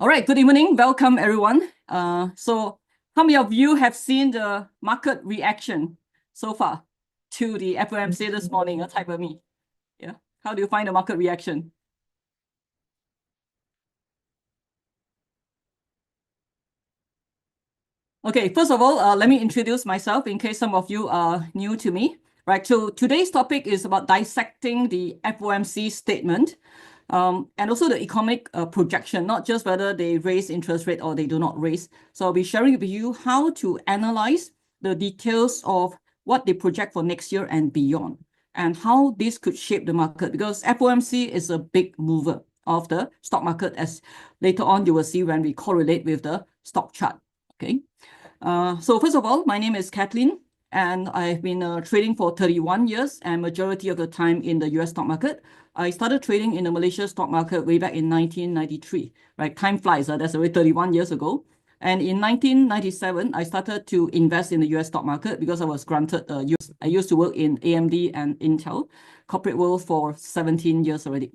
All right, good evening. Welcome, everyone. So how many of you have seen the market reaction so far to the FOMC this morning? Type of me. Yeah. How do you find the market reaction? Okay, first of all, let me introduce myself in case some of you are new to me. Right, so today's topic is about dissecting the FOMC statement. And also the economic projection, not just whether they raise interest rate or they do not raise. So I'll be sharing with you how to analyze the details of what they project for next year and beyond, and how this could shape the market, because FOMC is a big mover of the stock market, as later on you will see when we correlate with the stock chart. Okay. So first of all, my name is Kathlyn, and I've been trading for 31 years, and majority of the time in the US stock market. I started trading in the Malaysia stock market way back in 1993, right? Time flies, that's already 31 years ago. And in 1997, I started to invest in the US stock market because I was granted, I used to work in AMD and Intel, corporate world for 17 years already.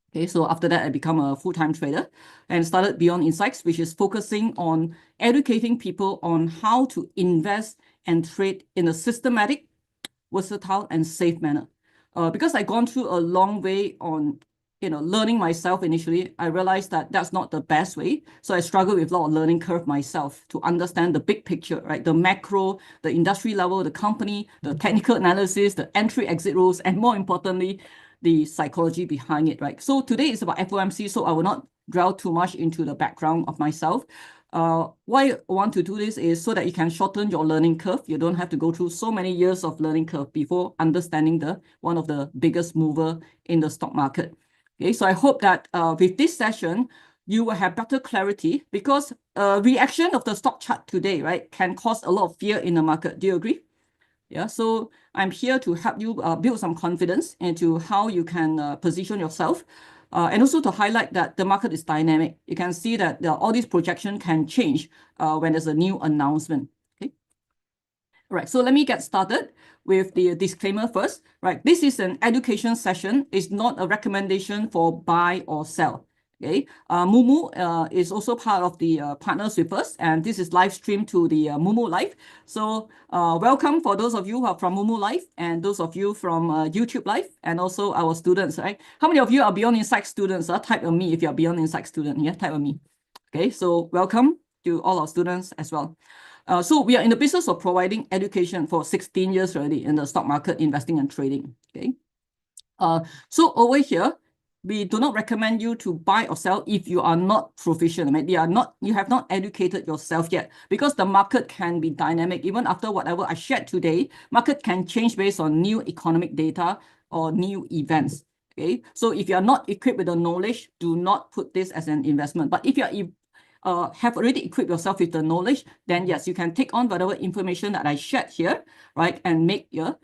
Okay, so after that, I become a full-time trader and started Beyond Insights, which is focusing on educating people on how to invest and trade in a systematic, versatile, and safe manner. Because I've gone through a long way on, learning myself initially, I realized that that's not the best way. So I struggled with a lot of learning curve myself to understand the big picture, right? The macro, the industry level, the company, the technical analysis, the entry-exit rules, and more importantly, the psychology behind it, right? So today is about FOMC, so I will not dwell too much into the background of myself. Why I want to do this is so that you can shorten your learning curve. You don't have to go through so many years of learning curve before understanding one of the biggest mover in the stock market. Okay, so I hope that with this session, you will have better clarity, because reaction of the stock chart today, right, can cause a lot of fear in the market. Do you agree? Yeah, so I'm here to help you build some confidence into how you can position yourself. And also to highlight that the market is dynamic. You can see that all these projections can change when there's a new announcement. Okay. All right, so let me get started with the disclaimer first. Right, this is an education session. It's not a recommendation for buy or sell. Okay, Mumu is also part of the partners with us, and this is live streamed to the Mumu Live. So welcome for those of you who are from Mumu Live, and those of you from YouTube Live, and also our students, right? How many of you are Beyond Insights students? Type on me if you're Beyond Insights student. Yeah, type on me. Okay, so welcome to all our students as well. So we are in the business of providing education for 16 years already in the stock market, investing and trading. Okay, so over here, we do not recommend you to buy or sell if you are not proficient. I mean, you have not educated yourself yet, because the market can be dynamic. Even after whatever I shared today, market can change based on new economic data or new events. Okay, so if you are not equipped with the knowledge, do not put this as an investment. But if you have already equipped yourself with the knowledge, then yes, you can take on whatever information that I shared here, right, and make your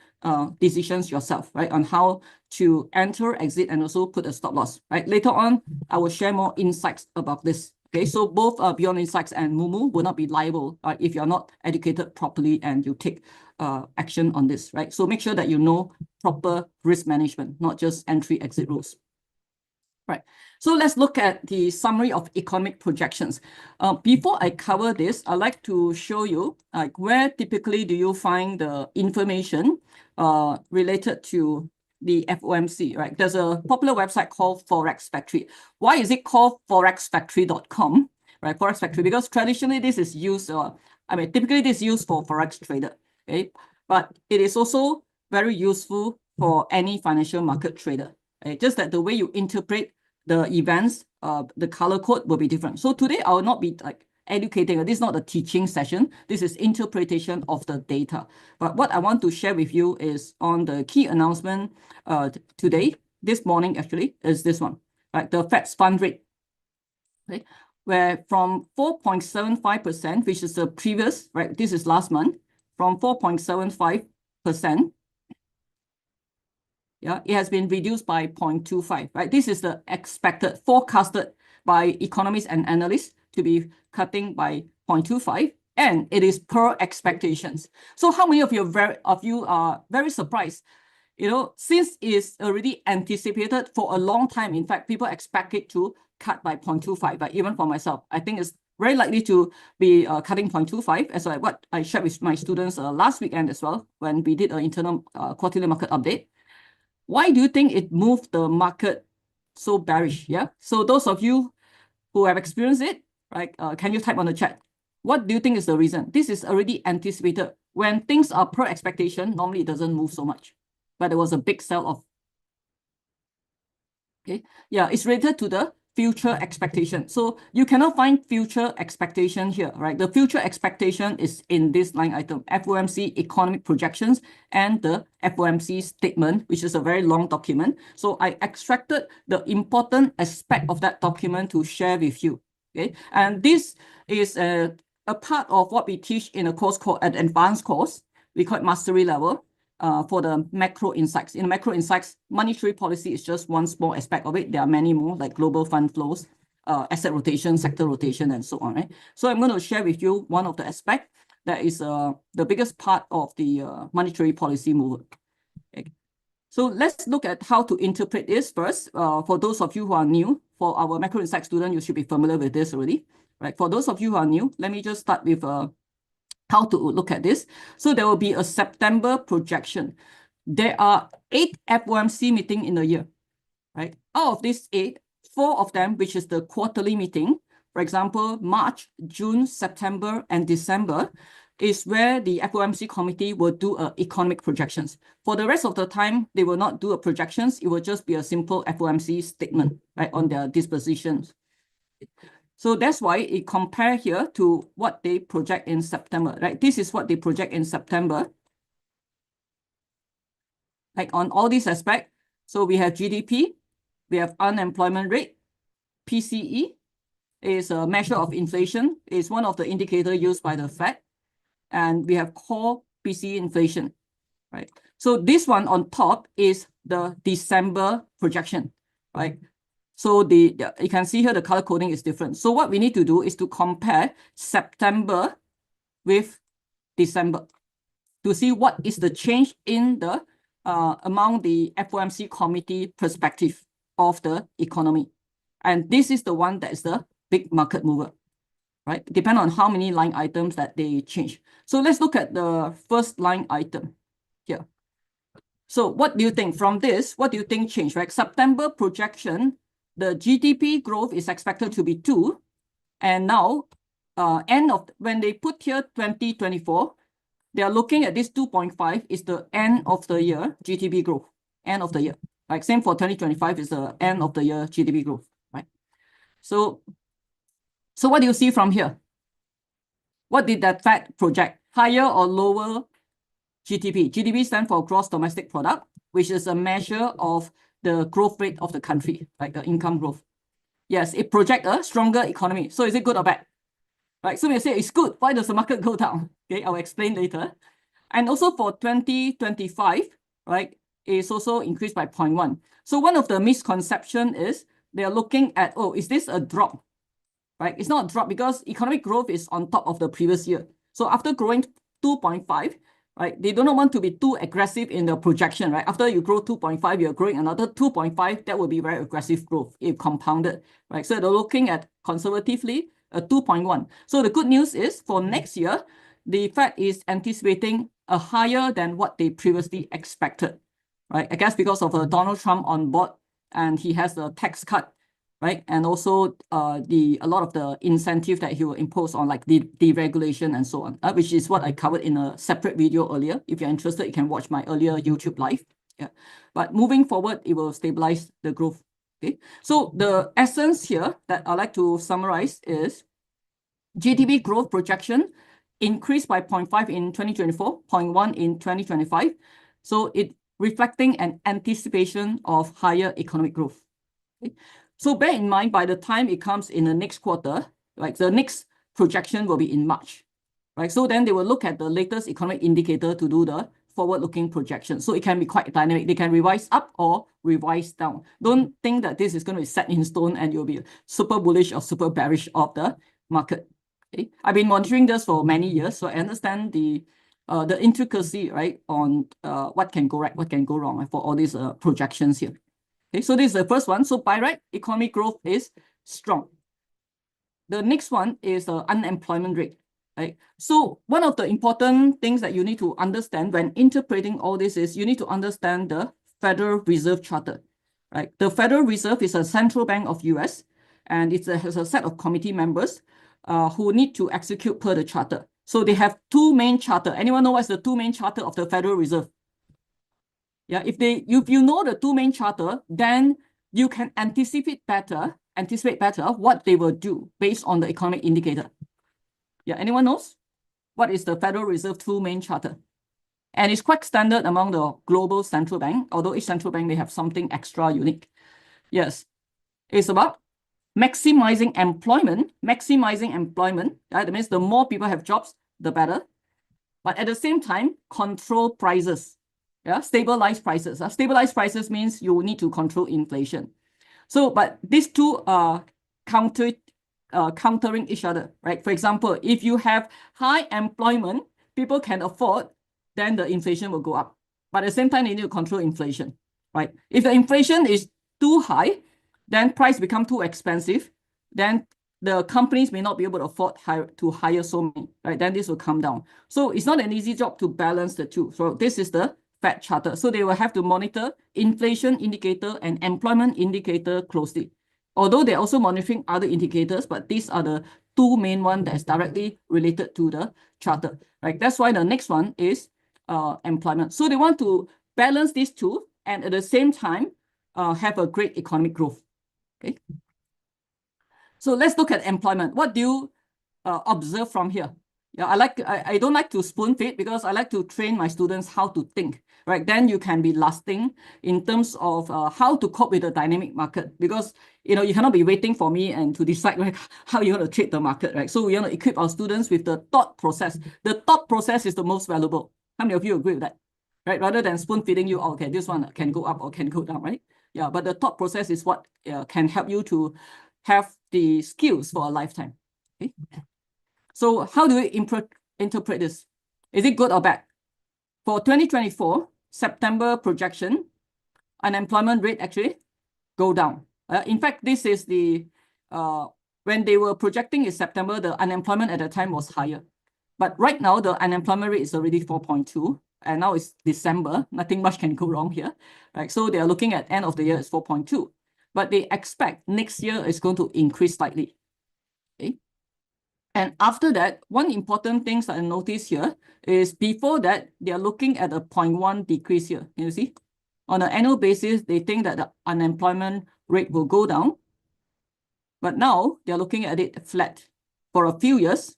decisions yourself, right, on how to enter, exit, and also put a stop loss, right? Later on, I will share more insights about this. Okay, so both Beyond Insights and Mumu will not be liable if you're not educated properly and you take action on this, right? So make sure that you know proper risk management, not just entry, exit rules. Right, so let's look at the summary of economic projections. Before I cover this, I'd like to show you where typically do you find the information related to the FOMC, right? There's a popular website called Forex Factory. Why is it called forexfactory.com, right? Forex Factory, because traditionally this is used, typically this is used for Forex trader, okay? But it is also very useful for any financial market trader. Right? Just that the way you interpret the events, the color code will be different. So today I will not be educating. This is not a teaching session. This is interpretation of the data. But what I want to share with you is on the key announcement today, this morning actually, is this one, right? The Fed's fund rate, right? Where from 4.75%, which is the previous, right? This is last month, from 4.75%. Yeah, it has been reduced by 0.25, right? This is the expected, forecasted by economists and analysts to be cutting by 0.25, and it is per expectations. So how many of you are very surprised? Since it's already anticipated for a long time, in fact, people expect it to cut by 0.25, but even for myself, I think it's very likely to be cutting 0.25, as what I shared with my students last weekend as well, when we did an internal quarterly market update. Why do you think it moved the market so bearish? Yeah. So those of you who have experienced it, right, can you type on the chat? What do you think is the reason? This is already anticipated. When things are per expectation, normally it doesn't move so much, but there was a big sell-off. Okay. Yeah, it's related to the future expectation. So you cannot find future expectation here, right? The future expectation is in this line item, FOMC economic projections and the FOMC statement, which is a very long document. So I extracted the important aspect of that document to share with you. Okay. And this is a part of what we teach in a course called an advanced course. We call it mastery level. For the macro insights. In macro insights, monetary policy is just one small aspect of it. There are many more, like global fund flows, asset rotation, sector rotation, and so on, right? So I'm going to share with you one of the aspects that is the biggest part of the monetary policy movement. Okay. So let's look at how to interpret this first. For those of you who are new, for our macro insight student, you should be familiar with this already, right? For those of you who are new, let me just start with how to look at this. So there will be a September projection. There are 8 FOMC meetings in a year, right? Out of these 8, 4 of them, which is the quarterly meeting, for example, March, June, September, and December, is where the FOMC committee will do economic projections. For the rest of the time, they will not do a projections. It will just be a simple FOMC statement, right, on their dispositions. So that's why it compare here to what they project in September, right? This is what they project in September. Like on all these aspects. So we have GDP, we have unemployment rate, PCE is a measure of inflation, is one of the indicators used by the Fed. And we have core PCE inflation, right? So this one on top is the December projection, right? So you can see here the color coding is different. So what we need to do is to compare September with December to see what is the change in the among the FOMC committee perspective of the economy. And this is the one that is the big market mover, right? Depend on how many line items that they change. So let's look at the first line item here. So what do you think from this? What do you think changed, right? September projection, the GDP growth is expected to be 2. And now, when they put here 2024, they are looking at this 2.5 is the end of the year GDP growth, end of the year. Like same for 2025 is the end of the year GDP growth, right? So what do you see from here? What did that Fed project? Higher or lower GDP? GDP stands for gross domestic product, which is a measure of the growth rate of the country, like the income growth. Yes, it projects a stronger economy. So is it good or bad? Right. So we say it's good. Why does the market go down? Okay, I'll explain later. And also for 2025, right, it's also increased by 0.1. So one of the misconception is they are looking at, oh, is this a drop? Right? It's not a drop because economic growth is on top of the previous year. So after growing 2.5, right, they do not want to be too aggressive in the projection, right? After you grow 2.5, you're growing another 2.5, that will be very aggressive growth if compounded, right? So they're looking at conservatively a 2.1. So the good news is for next year, the Fed is anticipating a higher than what they previously expected, right? I guess because of Donald Trump on board and he has the tax cut, right? And also a lot of the incentive that he will impose on like the deregulation and so on, which is what I covered in a separate video earlier. If you're interested, you can watch my earlier YouTube live. Yeah. But moving forward, it will stabilize the growth. Okay. So the essence here that I'd like to summarize is GDP growth projection increased by 0.5 in 2024, 0.1 in 2025. So it reflecting an anticipation of higher economic growth. Okay. So bear in mind, by the time it comes in the next quarter, like the next projection will be in March, right? So then they will look at the latest economic indicator to do the forward-looking projection. So it can be quite dynamic. They can revise up or revise down. Don't think that this is going to be set in stone and you'll be super bullish or super bearish of the market. Okay? I've been monitoring this for many years, so I understand the intricacy, right, on what can go right, what can go wrong for all these projections here. Okay, so this is the first one. So by right, economic growth is strong. The next one is the unemployment rate, right? So one of the important things that you need to understand when interpreting all this is you need to understand the Federal Reserve Charter, right? The Federal Reserve is a central bank of US, and it has a set of committee members who need to execute per the charter. So they have two main charter. Anyone know what's the two main charter of the Federal Reserve? Yeah, if you know the two main charter, then you can anticipate better what they will do based on the economic indicator. Yeah, anyone knows what is the Federal Reserve two main charter? And it's quite standard among the global central bank, although each central bank, they have something extra unique. Yes, it's about maximizing employment. Right? That means the more people have jobs, the better. But at the same time, control prices. Yeah, stabilize prices. Stabilize prices means you need to control inflation. So, but these two are countering each other, right? For example, if you have high employment, people can afford, then the inflation will go up. But at the same time, you need to control inflation, right? If the inflation is too high, then price become too expensive, then the companies may not be able to afford to hire so many, right? Then this will come down. So it's not an easy job to balance the two. So this is the Fed charter. So they will have to monitor inflation indicator and employment indicator closely. Although they're also monitoring other indicators, but these are the two main ones that's directly related to the charter, right? That's why the next one is employment. So they want to balance these two and at the same time have a great economic growth. Okay. So let's look at employment. What do you observe from here? Yeah, I don't like to spoon feed because I like to train my students how to think, right? Then you can be lasting in terms of how to cope with the dynamic market, because you cannot be waiting for me and to decide how you want to trade the market, right? So we want to equip our students with the thought process. The thought process is the most valuable. How many of you agree with that? Right? Rather than spoon feeding you, okay, this one can go up or can go down, right? Yeah, but the thought process is what can help you to have the skills for a lifetime. Okay. So how do we interpret this? Is it good or bad? For 2024, September projection, unemployment rate actually go down. In fact, this is the, when they were projecting in September, the unemployment at the time was higher. But right now, the unemployment rate is already 4.2. And now it's December, nothing much can go wrong here. Right? So they are looking at end of the year is 4.2. But they expect next year is going to increase slightly. Okay. And after that, one important thing that I notice here is before that, they are looking at a 0.1 decrease here. Can you see? On an annual basis, they think that the unemployment rate will go down. But now they're looking at it flat for a few years.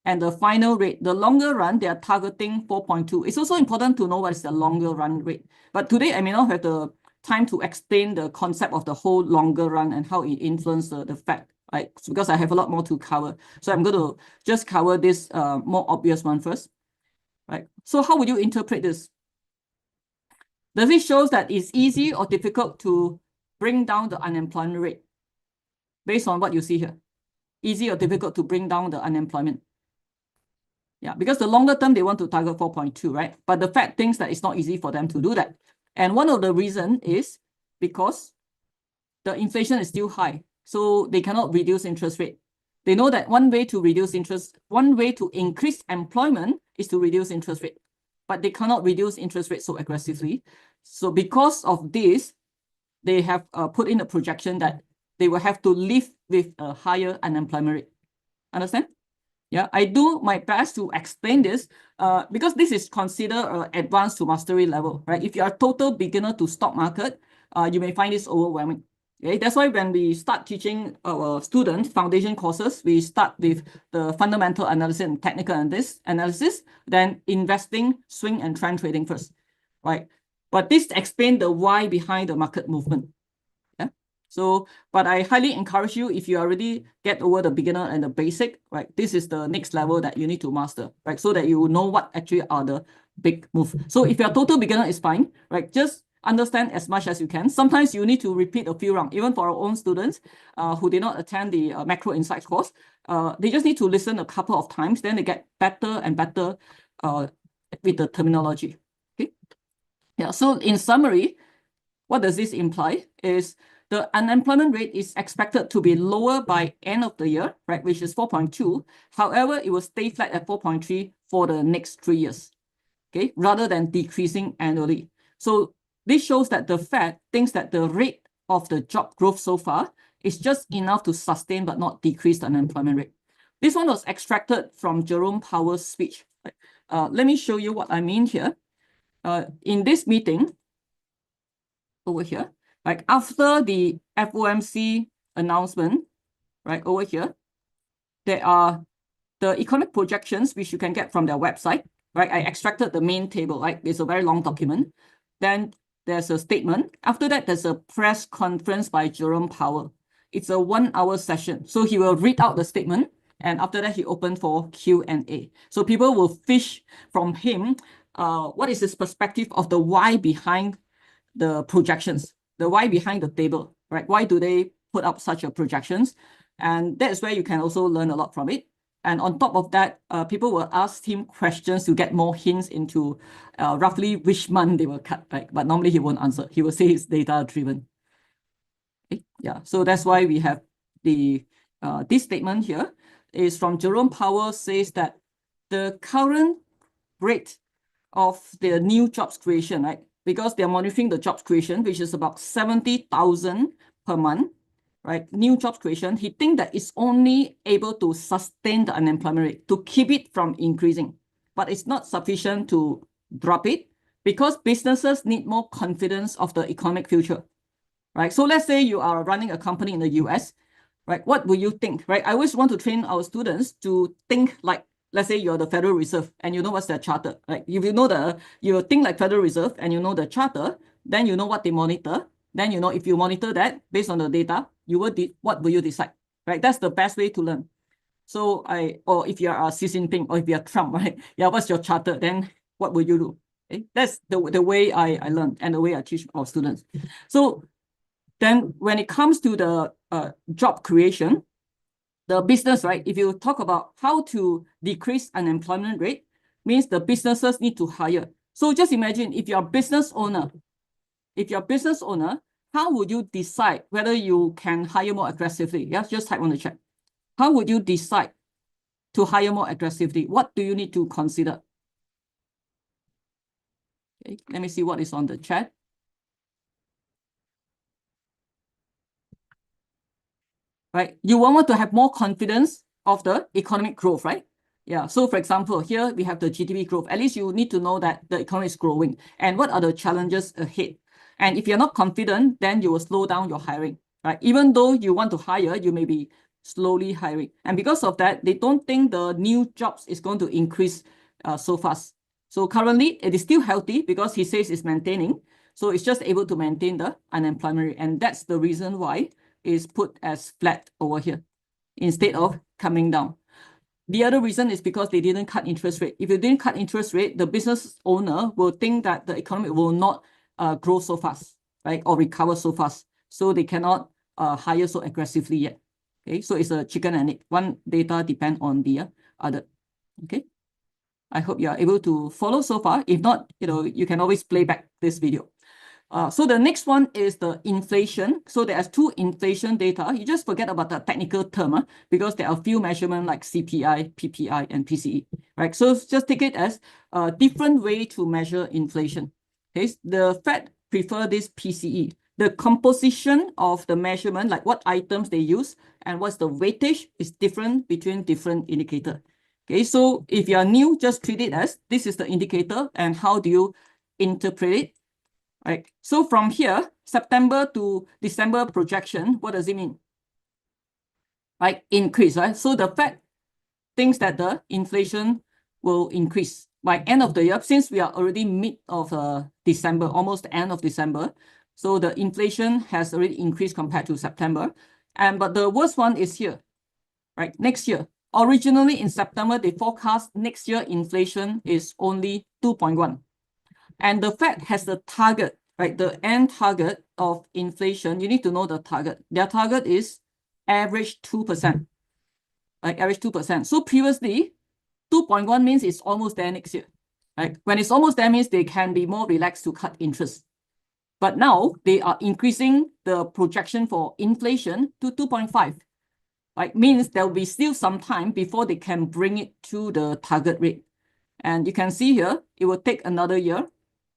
And the final rate, the longer run, they are targeting 4.2. It's also important to know what is the longer run rate. But today, I may not have the time to explain the concept of the whole longer run and how it influences the Fed. Right? Because I have a lot more to cover. So I'm going to just cover this more obvious one first. Right? So how would you interpret this? Does it show that it's easy or difficult to bring down the unemployment rate? Based on what you see here. Easy or difficult to bring down the unemployment? Yeah, because the longer term, they want to target 4.2, right? But the Fed thinks that it's not easy for them to do that. And one of the reasons is because the inflation is still high. So they cannot reduce interest rate. They know that one way to increase employment is to reduce interest rate, but they cannot reduce interest rate so aggressively. So because of this, they have put in a projection that they will have to live with a higher unemployment rate. Understand? Yeah, I do my best to explain this because this is considered advanced to mastery level, right? If you are a total beginner to stock market, you may find this overwhelming. Okay, that's why when we start teaching our students foundation courses, we start with the fundamental analysis and technical analysis, then investing, swing, and trend trading first, right? But this explains the why behind the market movement. Yeah. So, but I highly encourage you, if you already get over the beginner and the basic, right? This is the next level that you need to master, right? So that you know what actually are the big moves. So if you're a total beginner, it's fine, right? Just understand as much as you can. Sometimes you need to repeat a few rounds, even for our own students who did not attend the macro insights course. They just need to listen a couple of times, then they get better and better with the terminology. Okay. Yeah. So in summary, what does this imply is the unemployment rate is expected to be lower by end of the year, right, which is 4.2. However, it will stay flat at 4.3 for the next 3 years, okay, rather than decreasing annually. So this shows that the Fed thinks that the rate of the job growth so far is just enough to sustain but not decrease the unemployment rate. This one was extracted from Jerome Powell's speech. Let me show you what I mean here. In this meeting, over here, like after the FOMC announcement, right, over here, there are the economic projections, which you can get from their website, right? I extracted the main table, right? It's a very long document. Then there's a statement. After that, there's a press conference by Jerome Powell. It's a 1-hour session. So he will read out the statement, and after that, he opened for Q&A. So people will fish from him, what is his perspective of the why behind the projections, the why behind the table, right? Why do they put up such a projections? And that's where you can also learn a lot from it. And on top of that, people will ask him questions to get more hints into roughly which month they will cut, right? But normally he won't answer. He will say it's data-driven. Okay? Yeah, so that's why we have the this statement here is from Jerome Powell, says that the current rate of the new jobs creation, right? Because they're monitoring the jobs creation, which is about 70,000 per month, right? New jobs creation, he thinks that it's only able to sustain the unemployment rate, to keep it from increasing. But it's not sufficient to drop it because businesses need more confidence of the economic future, right? So let's say you are running a company in the US, right? What will you think, right? I always want to train our students to think like, let's say you're the Federal Reserve and you know what's their charter, right? If you know you think like Federal Reserve and you know the charter, then you know what they monitor. Then you know if you monitor that based on the data, what will you decide, right? That's the best way to learn. So or if you're Xi Jinping or if you're Trump, right? Yeah, what's your charter? Then what will you do? Okay? That's the way I learn and the way I teach our students. So then when it comes to the job creation, the business, right? If you talk about how to decrease unemployment rate, means the businesses need to hire. So just imagine if you're a business owner, how would you decide whether you can hire more aggressively? Yeah, just type on the chat. How would you decide to hire more aggressively? What do you need to consider? Okay, let me see what is on the chat. Right, you want to have more confidence of the economic growth, right? Yeah, so for example, here we have the GDP growth. At least you need to know that the economy is growing and what are the challenges ahead. And if you're not confident, then you will slow down your hiring, right? Even though you want to hire, you may be slowly hiring. And because of that, they don't think the new jobs is going to increase so fast. So currently, it is still healthy because he says it's maintaining. So it's just able to maintain the unemployment rate. And that's the reason why is put as flat over here instead of coming down. The other reason is because they didn't cut interest rate. If you didn't cut interest rate, the business owner will think that the economy will not grow so fast, right? Or recover so fast. So they cannot hire so aggressively yet. Okay, so it's a chicken and egg. One data depend on the other. Okay, I hope you are able to follow so far. If not, you can always play back this video. So the next one is the inflation. So there's two inflation data. You just forget about the technical term because there are a few measurements like CPI, PPI, and PCE, right? So just take it as a different way to measure inflation. Okay, the Fed prefer this PCE. The composition of the measurement, like what items they use and what's the weightage is different between different indicator. Okay, so if you are new, just treat it as this is the indicator and how do you interpret it? Right. So from here, September to December projection, what does it mean? Right, increase, right? So the Fed thinks that the inflation will increase by end of the year, since we are already mid of December, almost the end of December. So the inflation has already increased compared to September. But the worst one is here, right? Next year. Originally in September, they forecast next year inflation is only 2.1. And the Fed has the target, right? The end target of inflation, you need to know the target. Their target is average 2%, like average 2%. So previously, 2.1 means it's almost there next year, right? When it's almost there means they can be more relaxed to cut interest. But now they are increasing the projection for inflation to 2.5. Right? Means there will be still some time before they can bring it to the target rate. And you can see here, it will take another year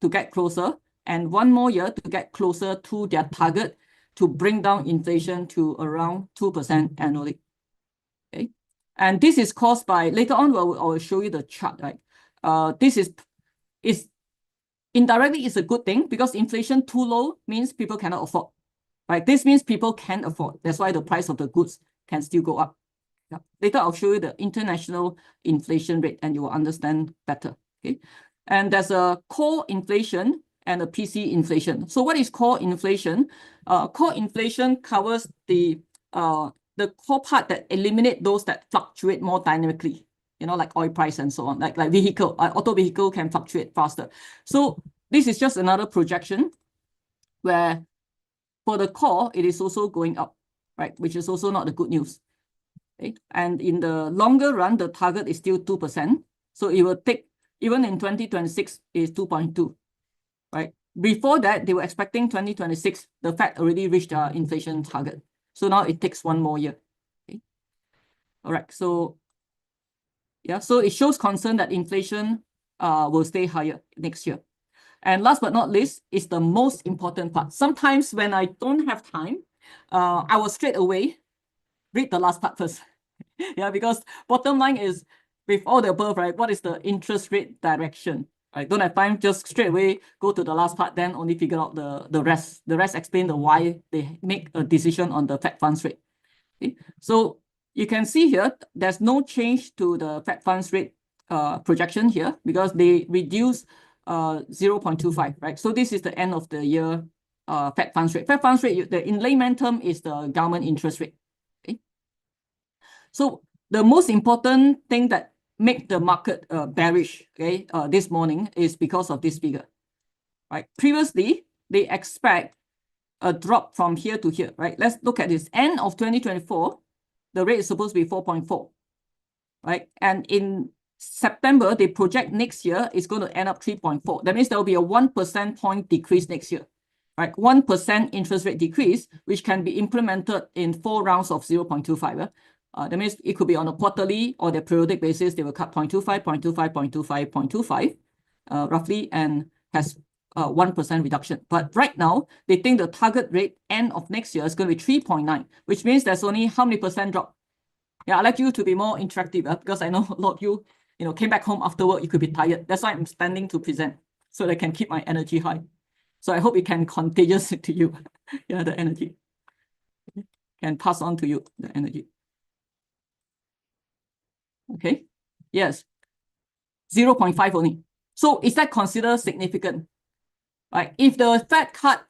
to get closer and one more year to get closer to their target to bring down inflation to around 2% annually. Okay. And this is caused by, later on, I will show you the chart, right? This is indirectly is a good thing because inflation too low means people cannot afford, right? This means people can afford. That's why the price of the goods can still go up. Yeah. Later, I'll show you the international inflation rate and you will understand better. Okay. And there's a core inflation and a PC inflation. So what is core inflation? Core inflation covers the core part that eliminate those that fluctuate more dynamically, you know, like oil price and so on, like vehicle, auto vehicle can fluctuate faster. So this is just another projection where for the core, it is also going up, right? Which is also not the good news. Okay? And in the longer run, the target is still 2%. So it will take, even in 2026, is 2.2, right? Before that, they were expecting 2026, the Fed already reached their inflation target. So now it takes one more year. Okay. All right, so yeah, so it shows concern that inflation will stay higher next year. And last but not least is the most important part. Sometimes when I don't have time, I will straight away read the last part first. Yeah, because bottom line is with all the above, right? What is the interest rate direction? Right? Don't have time, just straight away go to the last part, then only figure out the rest. The rest explain the why they make a decision on the Fed funds rate. Okay? So you can see here, there's no change to the Fed funds rate projection here because they reduce 0.25, right? So this is the end of the year Fed funds rate. Fed funds rate, in layman term, is the government interest rate. Okay? So the most important thing that make the market bearish, okay, this morning is because of this figure, right? Previously, they expect a drop from here to here, right? Let's look at this. End of 2024, the rate is supposed to be 4.4, right? And in September, they project next year is going to end up 3.4. That means there will be a 1% point decrease next year, right? 1% interest rate decrease, which can be implemented in 4 rounds of 0.25. That means it could be on a quarterly or the periodic basis. They will cut 0.25, 0.25, 0.25, 0.25, roughly, and has 1% reduction. But right now, they think the target rate end of next year is going to be 3.9, which means there's only how many percent drop? Yeah, I'd like you to be more interactive because I know a lot of you, came back home after work, you could be tired. That's why I'm standing to present so that I can keep my energy high. So I hope it can contagious to you, yeah, the energy. Can pass on to you, the energy. Okay, yes, 0.5 only. So is that considered significant? Right? If the Fed cut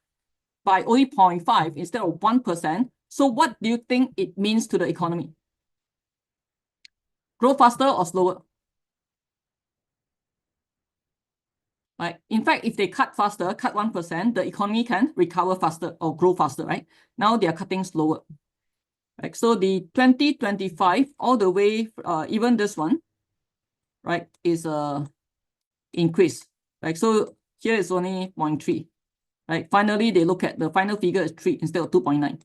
by only 0.5 instead of 1%, so what do you think it means to the economy? Grow faster or slower? Right? In fact, if they cut faster, cut 1%, the economy can recover faster or grow faster, right? Now they are cutting slower. Right? So the 2025 all the way, even this one, right, is a increase. Right? So here is only 0.3. Right? Finally, they look at the final figure is 3 instead of 2.9.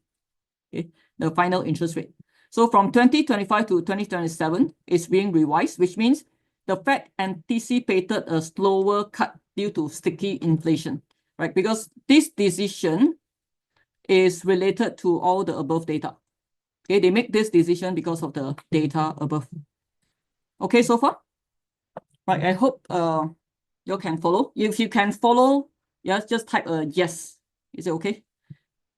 Okay, the final interest rate. So from 2025 to 2027 is being revised, which means the Fed anticipated a slower cut due to sticky inflation, right? Because this decision is related to all the above data. Okay, they make this decision because of the data above. Okay, so far? Right, I hope you can follow. If you can follow, yeah, just type a yes. Is it okay?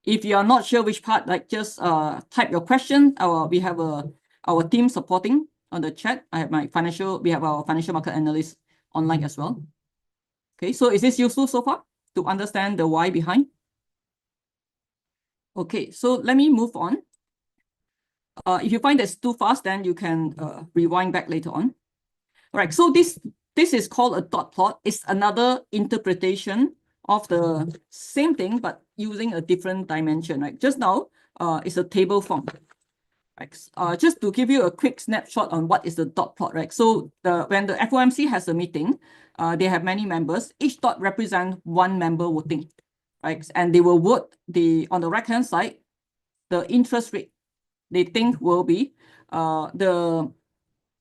If you are not sure which part, like just type your question. We have our team supporting on the chat. I have we have our financial market analyst online as well. Okay, so is this useful so far to understand the why behind? Okay, so let me move on. If you find that's too fast, then you can rewind back later on. All right, so this is called a dot plot. It's another interpretation of the same thing, but using a different dimension, right? Just now, it's a table form. Right? Just to give you a quick snapshot on what is the dot plot, right? So when the FOMC has a meeting, they have many members. Each dot represents one member voting. right? And they will vote on the right-hand side, the interest rate they think will be the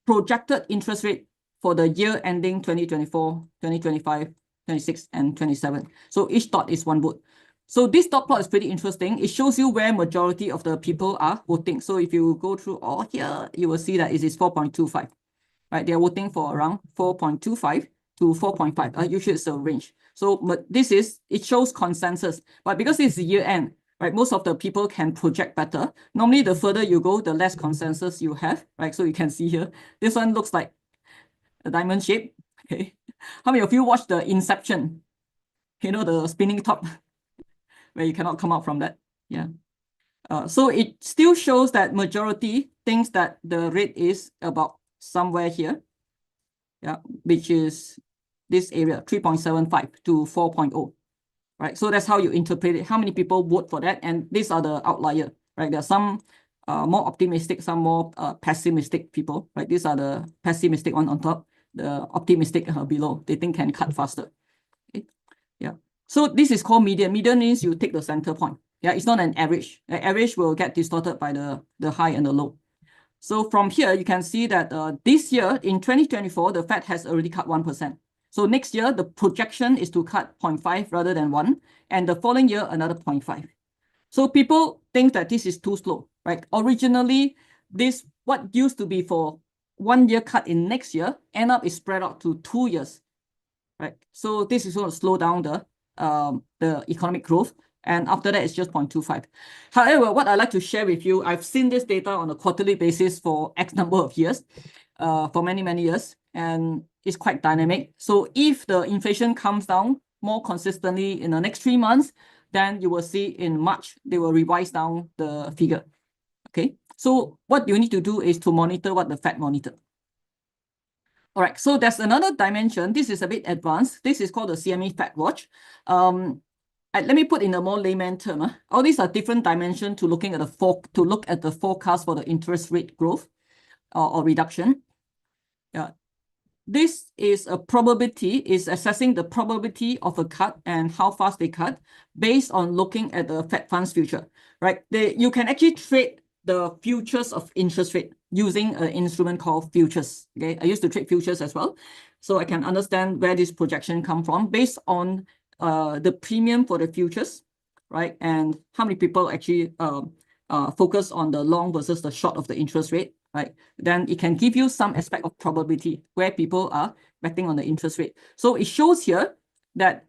projected interest rate for the year ending 2024, 2025, 26, and 27. So each dot is one vote. So this dot plot is pretty interesting. It shows you where majority of the people are voting. So if you go through all here, you will see that it is 4.25, right? They are voting for around 4.25 to 4.5. Usually it's a range. So but it shows consensus. But because it's year end, right, most of the people can project better. Normally, the further you go, the less consensus you have, right? So you can see here, this one looks like a diamond shape. Okay, how many of you watched the Inception? You know, the spinning top, where you cannot come out from that. Yeah. So it still shows that majority thinks that the rate is about somewhere here. Yeah, which is this area, 3.75 to 4.0. Right, so that's how you interpret it. How many people vote for that? And these are the outlier, right? There are some more optimistic, some more pessimistic people, right? These are the pessimistic one on top, the optimistic below. They think can cut faster. Okay. Yeah. So this is called median. Median means you take the center point. Yeah, it's not an average. The average will get distorted by the high and the low. So from here, you can see that this year in 2024, the Fed has already cut 1%. So next year, the projection is to cut 0.5 rather than 1, and the following year, another 0.5. So people think that this is too slow, right? Originally, what used to be for 1 year cut in next year, end up is spread out to 2 years, right? So this is going to slow down the economic growth. And after that, it's just 0.25. However, what I'd like to share with you, I've seen this data on a quarterly basis for X number of years, for many, many years, and it's quite dynamic. So if the inflation comes down more consistently in the next 3 months, then you will see in March, they will revise down the figure. Okay, so what you need to do is to monitor what the Fed monitor. All right, so there's another dimension. This is a bit advanced. This is called the CME Fed Watch. Let me put in a more layman term. All these are different dimensions to look at the forecast for the interest rate growth or reduction. Yeah, this is a probability, is assessing the probability of a cut and how fast they cut based on looking at the Fed funds future. Right? You can actually trade the futures of interest rate using an instrument called futures. Okay, I used to trade futures as well, so I can understand where this projection come from based on the premium for the futures, right? And how many people actually focus on the long versus the short of the interest rate, right? Then it can give you some aspect of probability where people are betting on the interest rate. So it shows here that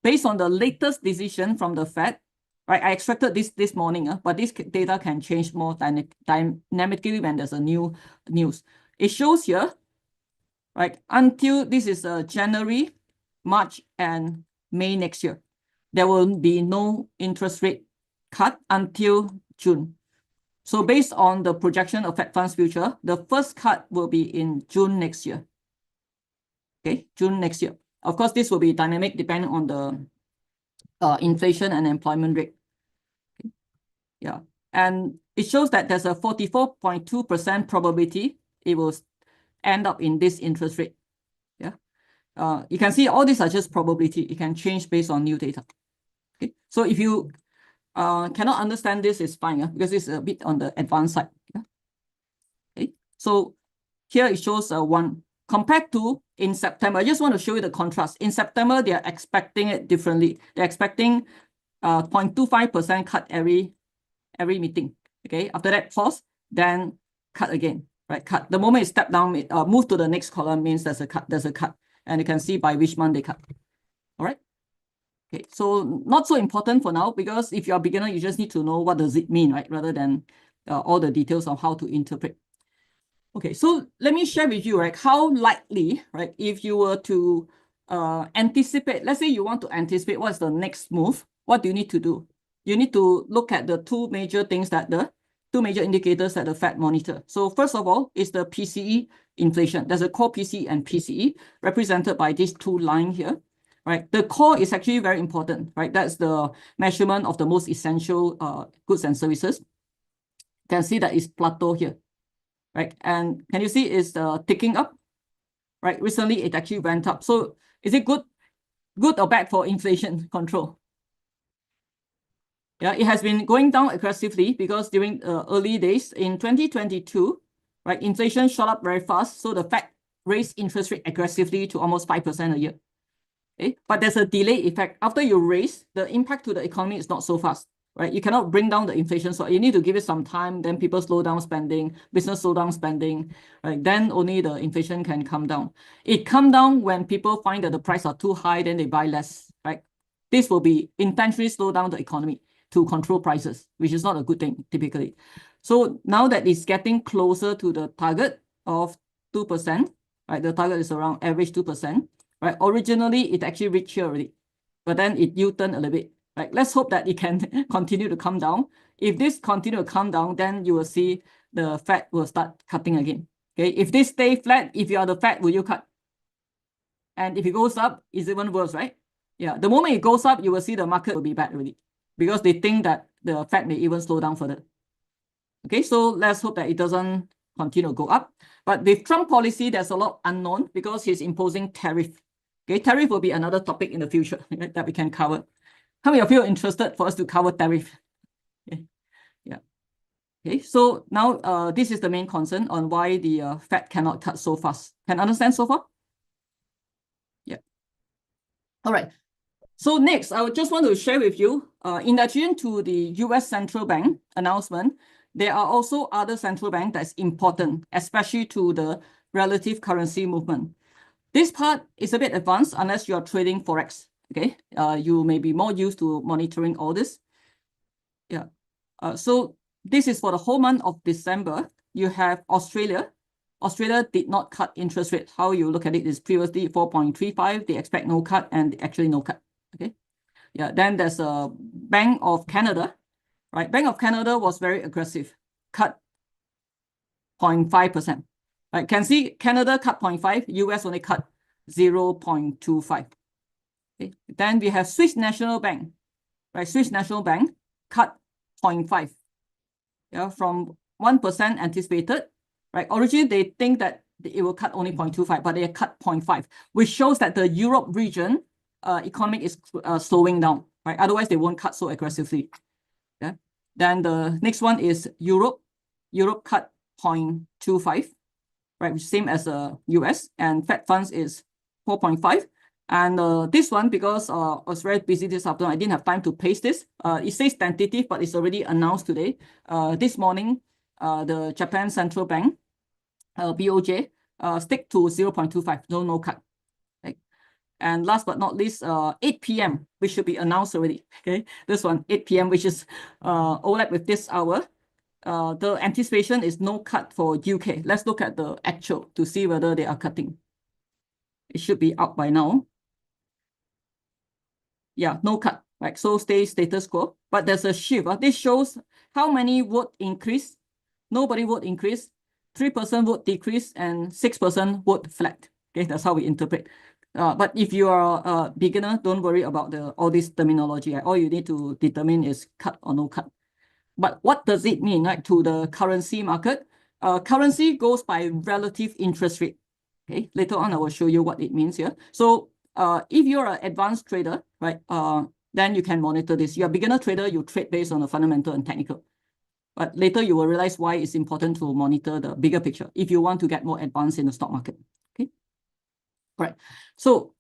based on the latest decision from the Fed, right? I extracted this morning, but this data can change more dynamically when there's a new news. It shows here, right? Until this is January, March, and May next year, there will be no interest rate cut until June. So based on the projection of Fed funds future, the first cut will be in June next year. Okay, June next year. Of course, this will be dynamic depending on the inflation and employment rate. Okay. Yeah, and it shows that there's a 44.2% probability it will end up in this interest rate. You can see all these are just probability. It can change based on new data. Okay, so if you cannot understand this, it's fine, because it's a bit on the advanced side. Yeah? Okay, so here it shows one compared to in September. I just want to show you the contrast. In September, they are expecting it differently. They're expecting 0.25% cut every meeting. Okay, after that pause, then cut again. Right, cut. The moment it step down, move to the next column means there's a cut. There's a cut. And you can see by which month they cut. All right. Okay, so not so important for now, because if you're a beginner, you just need to know what does it mean, right? Rather than all the details of how to interpret. Okay, so let me share with you, right, how likely, right, if you were to anticipate, let's say you want to anticipate what's the next move, what do you need to do? You need to look at the two major indicators that the Fed monitor. So first of all is the PCE inflation. There's a core PCE and PCE represented by these two lines here, right? The core is actually very important, right? That's the measurement of the most essential goods and services. You can see that it's plateau here, right? And can you see it's ticking up, right? Recently, it actually went up. So is it good or bad for inflation control? Yeah, it has been going down aggressively because during early days in 2022, right, inflation shot up very fast. So the Fed raised interest rate aggressively to almost 5% a year. Okay? But there's a delay effect. After you raise, the impact to the economy is not so fast, right? You cannot bring down the inflation. So you need to give it some time. Then people slow down spending, business slow down spending, right? Then only the inflation can come down. It come down when people find that the price are too high, then they buy less, right? This will be intentionally slow down the economy to control prices, which is not a good thing typically. So now that it's getting closer to the target of 2%, right? The target is around average 2%, right? Originally, it actually reached here already, but then it U-turned a little bit, right? Let's hope that it can continue to come down. If this continue to come down, then you will see the Fed will start cutting again. Okay, if this stay flat, if you are the Fed, will you cut? And if it goes up, it's even worse, right? Yeah, the moment it goes up, you will see the market will be bad already because they think that the Fed may even slow down further. Okay, so let's hope that it doesn't continue to go up. But with Trump policy, there's a lot unknown because he's imposing tariff. Okay, tariff will be another topic in the future that we can cover. How many of you are interested for us to cover tariff? Okay. Yeah. Okay, so now this is the main concern on why the Fed cannot cut so fast. Can understand so far? Yeah. All right. So next, I would just want to share with you, in addition to the US Central Bank announcement, there are also other central banks that's important, especially to the relative currency movement. This part is a bit advanced unless you are trading Forex, okay? You may be more used to monitoring all this. Yeah. So this is for the whole month of December. You have Australia. Australia did not cut interest rate. How you look at it is previously 4.35. They expect no cut and actually no cut, okay? Yeah, then there's a Bank of Canada, right? Bank of Canada was very aggressive, cut 0.5%. Right, can see Canada cut 0.5, US only cut 0.25. Okay. Then we have Swiss National Bank, right? Swiss National Bank cut 0.5. Yeah, from 1% anticipated, right? Originally, they think that it will cut only 0.25, but they cut 0.5, which shows that the Europe region economic is slowing down, right? Otherwise, they won't cut so aggressively. Yeah. Then the next one is Europe. Europe cut 0.25. Right, which same as the US, and Fed funds is 4.5. And this one, because I was very busy this afternoon, I didn't have time to paste this. It says tentative, but it's already announced today. This morning, the Japan Central Bank, BOJ, stick to 0.25, no cut. Right? And last but not least, 8 p.m., which should be announced already. Okay, this one, 8 p.m., which is overlap with this hour. The anticipation is no cut for UK. Let's look at the actual to see whether they are cutting. It should be out by now. Yeah, no cut, right? So stay status quo, but there's a shift. This shows how many vote increase, nobody vote increase, 3% vote decrease, and 6% vote flat. Okay, that's how we interpret. But if you are a beginner, don't worry about all this terminology. All you need to determine is cut or no cut. But what does it mean, right, to the currency market? Currency goes by relative interest rate. Okay, later on I will show you what it means here. So if you're an advanced trader, right, then you can monitor this. You're a beginner trader, you trade based on the fundamental and technical. But later you will realize why it's important to monitor the bigger picture if you want to get more advanced in the stock market. Okay, all right. So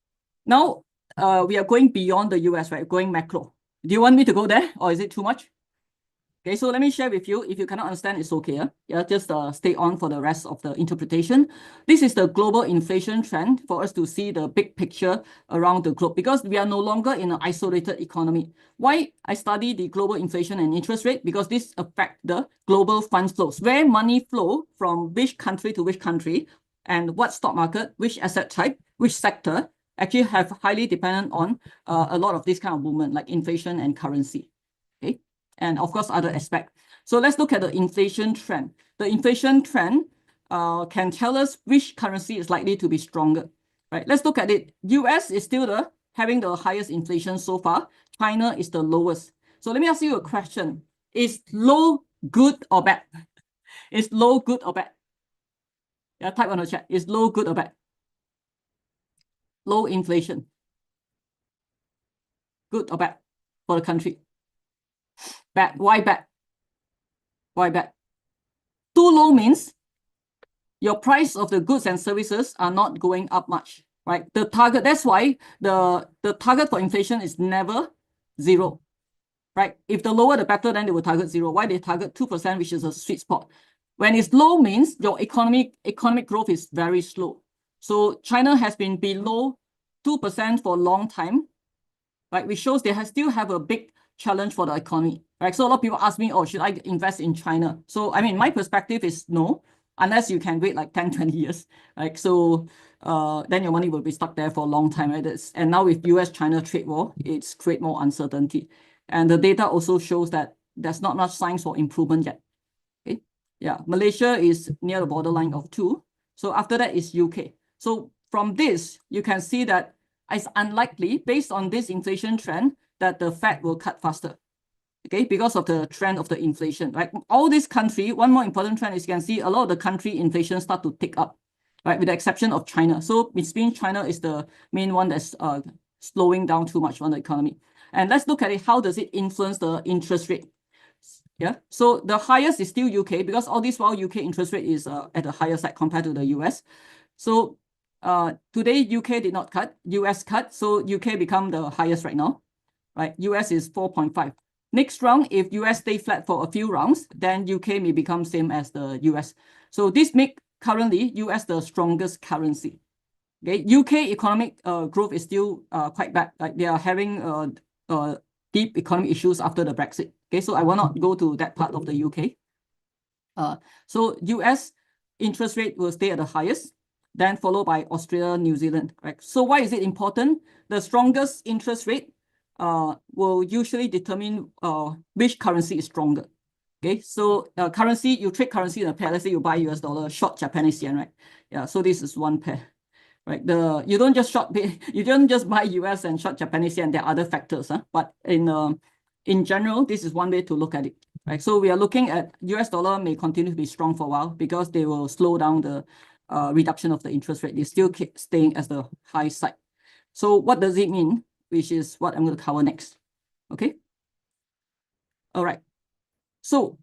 now we are going beyond the US, right? Going macro. Do you want me to go there, or is it too much? Okay, so let me share with you. If you cannot understand, it's okay. Yeah, just stay on for the rest of the interpretation. This is the global inflation trend for us to see the big picture around the globe, because we are no longer in an isolated economy. Why I study the global inflation and interest rate? Because this affects the global funds flows, where money flow from which country to which country, and what stock market, which asset type, which sector actually have highly dependent on a lot of this kind of movement like inflation and currency. Okay. And of course, other aspects. So let's look at the inflation trend. The inflation trend can tell us which currency is likely to be stronger, right? Let's look at it. US is still having the highest inflation so far. China is the lowest. So let me ask you a question. Is low good or bad? Is low good or bad? Yeah, type on the chat. Is low good or bad? Low inflation. Good or bad for the country? Bad. Why bad? Why bad? Too low means your price of the goods and services are not going up much, right? The target, that's why the target for inflation is never 0, right? If the lower the better, then they will target 0. Why they target 2%, which is a sweet spot? When it's low means your economic growth is very slow. So China has been below 2% for a long time, right? Which shows they still have a big challenge for the economy, right? So a lot of people ask me, oh, should I invest in China? So, I mean, my perspective is no, unless you can wait like 10, 20 years, right? So then your money will be stuck there for a long time, right? And now with US-China trade war, it's create more uncertainty. And the data also shows that there's not much signs for improvement yet. Okay, yeah, Malaysia is near the borderline of 2. So after that is UK. So from this, you can see that it's unlikely, based on this inflation trend, that the Fed will cut faster. Okay, because of the trend of the inflation, right? All this country, one more important trend is you can see a lot of the country inflation start to tick up, right? With the exception of China. So it means China is the main one that's slowing down too much on the economy. And let's look at it. How does it influence the interest rate? Yeah, so the highest is still UK, because all this while UK interest rate is at the higher side compared to the US. So today UK did not cut, US cut, so UK become the highest right now, right? US is 4.5. Next round, if US stay flat for a few rounds, then UK may become same as the US. So this make currently US the strongest currency. Okay, UK economic growth is still quite bad. Like they are having deep economic issues after the Brexit. Okay, so I will not go to that part of the UK. So US interest rate will stay at the highest, then followed by Australia, New Zealand. Right. So why is it important? The strongest interest rate will usually determine which currency is stronger. Okay, so currency, you trade currency in a pair. Let's say you buy US dollar, short Japanese yen, right? Yeah, so this is one pair, right? You don't just buy US and short Japanese yen. There are other factors, but in general, this is one way to look at it, right? So we are looking at US dollar may continue to be strong for a while because they will slow down the reduction of the interest rate. They still keep staying as the high side. So what does it mean? Which is what I'm going to cover next. Okay. All right. So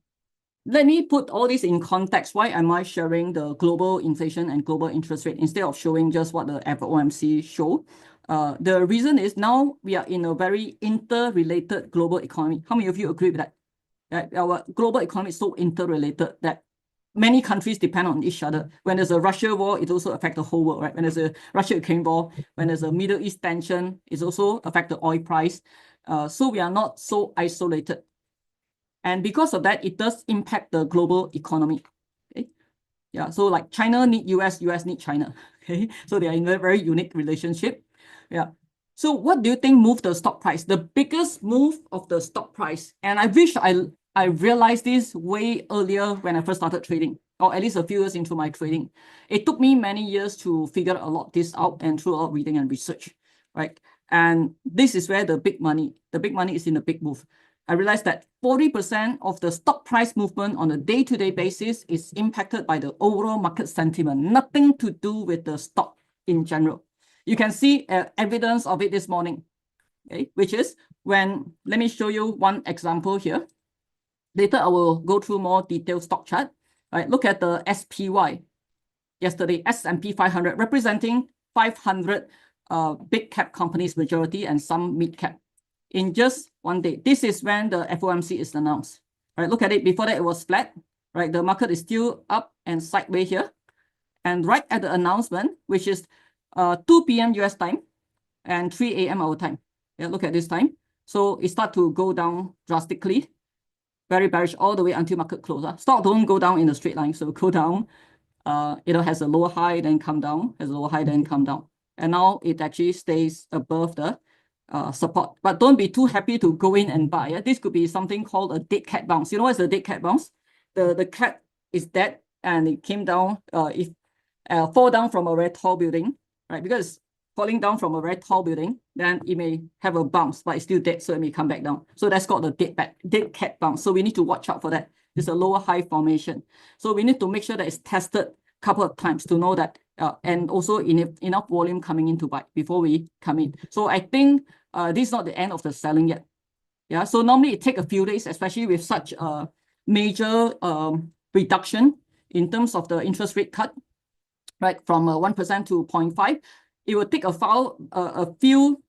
let me put all this in context. Why am I sharing the global inflation and global interest rate instead of showing just what the FOMC show? The reason is now we are in a very interrelated global economy. How many of you agree with that? Right? Our global economy is so interrelated that many countries depend on each other. When there's a Russia war, it also affects the whole world, right? When there's a Russia-Ukraine war, when there's a Middle East tension, it also affects the oil price. So we are not so isolated. And because of that, it does impact the global economy. Okay? Yeah, so like China need US, US need China. Okay, so they are in a very unique relationship. Yeah. So what do you think moved the stock price? The biggest move of the stock price, and I wish I realized this way earlier when I first started trading, or at least a few years into my trading. It took me many years to figure a lot of this out and through a lot of reading and research, right? And this is where the big money is in the big move. I realized that 40% of the stock price movement on a day-to-day basis is impacted by the overall market sentiment, nothing to do with the stock in general. You can see evidence of it this morning, okay? Which is when, let me show you one example here. Later, I will go through more detailed stock chart. Right, look at the SPY yesterday, S&P 500, representing 500 big cap companies, majority, and some mid cap in just one day. This is when the FOMC is announced. Right, look at it. Before that, it was flat. Right, the market is still up and sideways here. And right at the announcement, which is 2 p.m. US time and 3 a.m. our time. Yeah, look at this time. So it starts to go down drastically. Very bearish all the way until market close. Stock don't go down in a straight line. So go down, has a lower high, then come down, has a lower high, then come down. And now it actually stays above the support. But don't be too happy to go in and buy. Yeah? This could be something called a dead cat bounce. You know what's the dead cat bounce? The cat is dead and it came down, fall down from a very tall building, right? Because falling down from a very tall building, then it may have a bounce, but it's still dead, so it may come back down. So that's called the dead cat bounce. So we need to watch out for that. It's a lower high formation. So we need to make sure that it's tested a couple of times to know that, and also enough volume coming in to buy before we come in. So I think this is not the end of the selling yet. Yeah, so normally it takes a few days, especially with such a major reduction in terms of the interest rate cut, right, from 1% to 0.5. It will take a few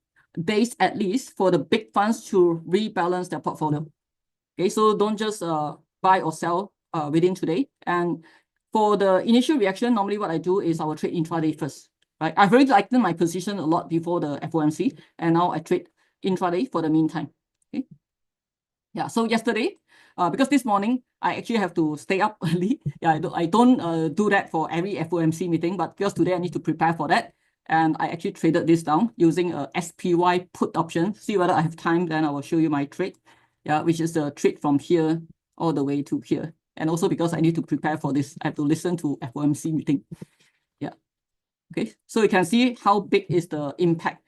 days at least for the big funds to rebalance their portfolio. Okay, so don't just buy or sell within today. And for the initial reaction, normally what I do is I will trade intraday first. Right, I've already lightened my position a lot before the FOMC, and now I trade intraday for the meantime. Okay. Yeah, so yesterday, because this morning I actually have to stay up early. Yeah, I don't do that for every FOMC meeting, but because today I need to prepare for that, and I actually traded this down using a SPY put option. See whether I have time, then I will show you my trade. Yeah, which is the trade from here all the way to here. And also because I need to prepare for this, I have to listen to FOMC meeting. Yeah. Okay, so you can see how big is the impact.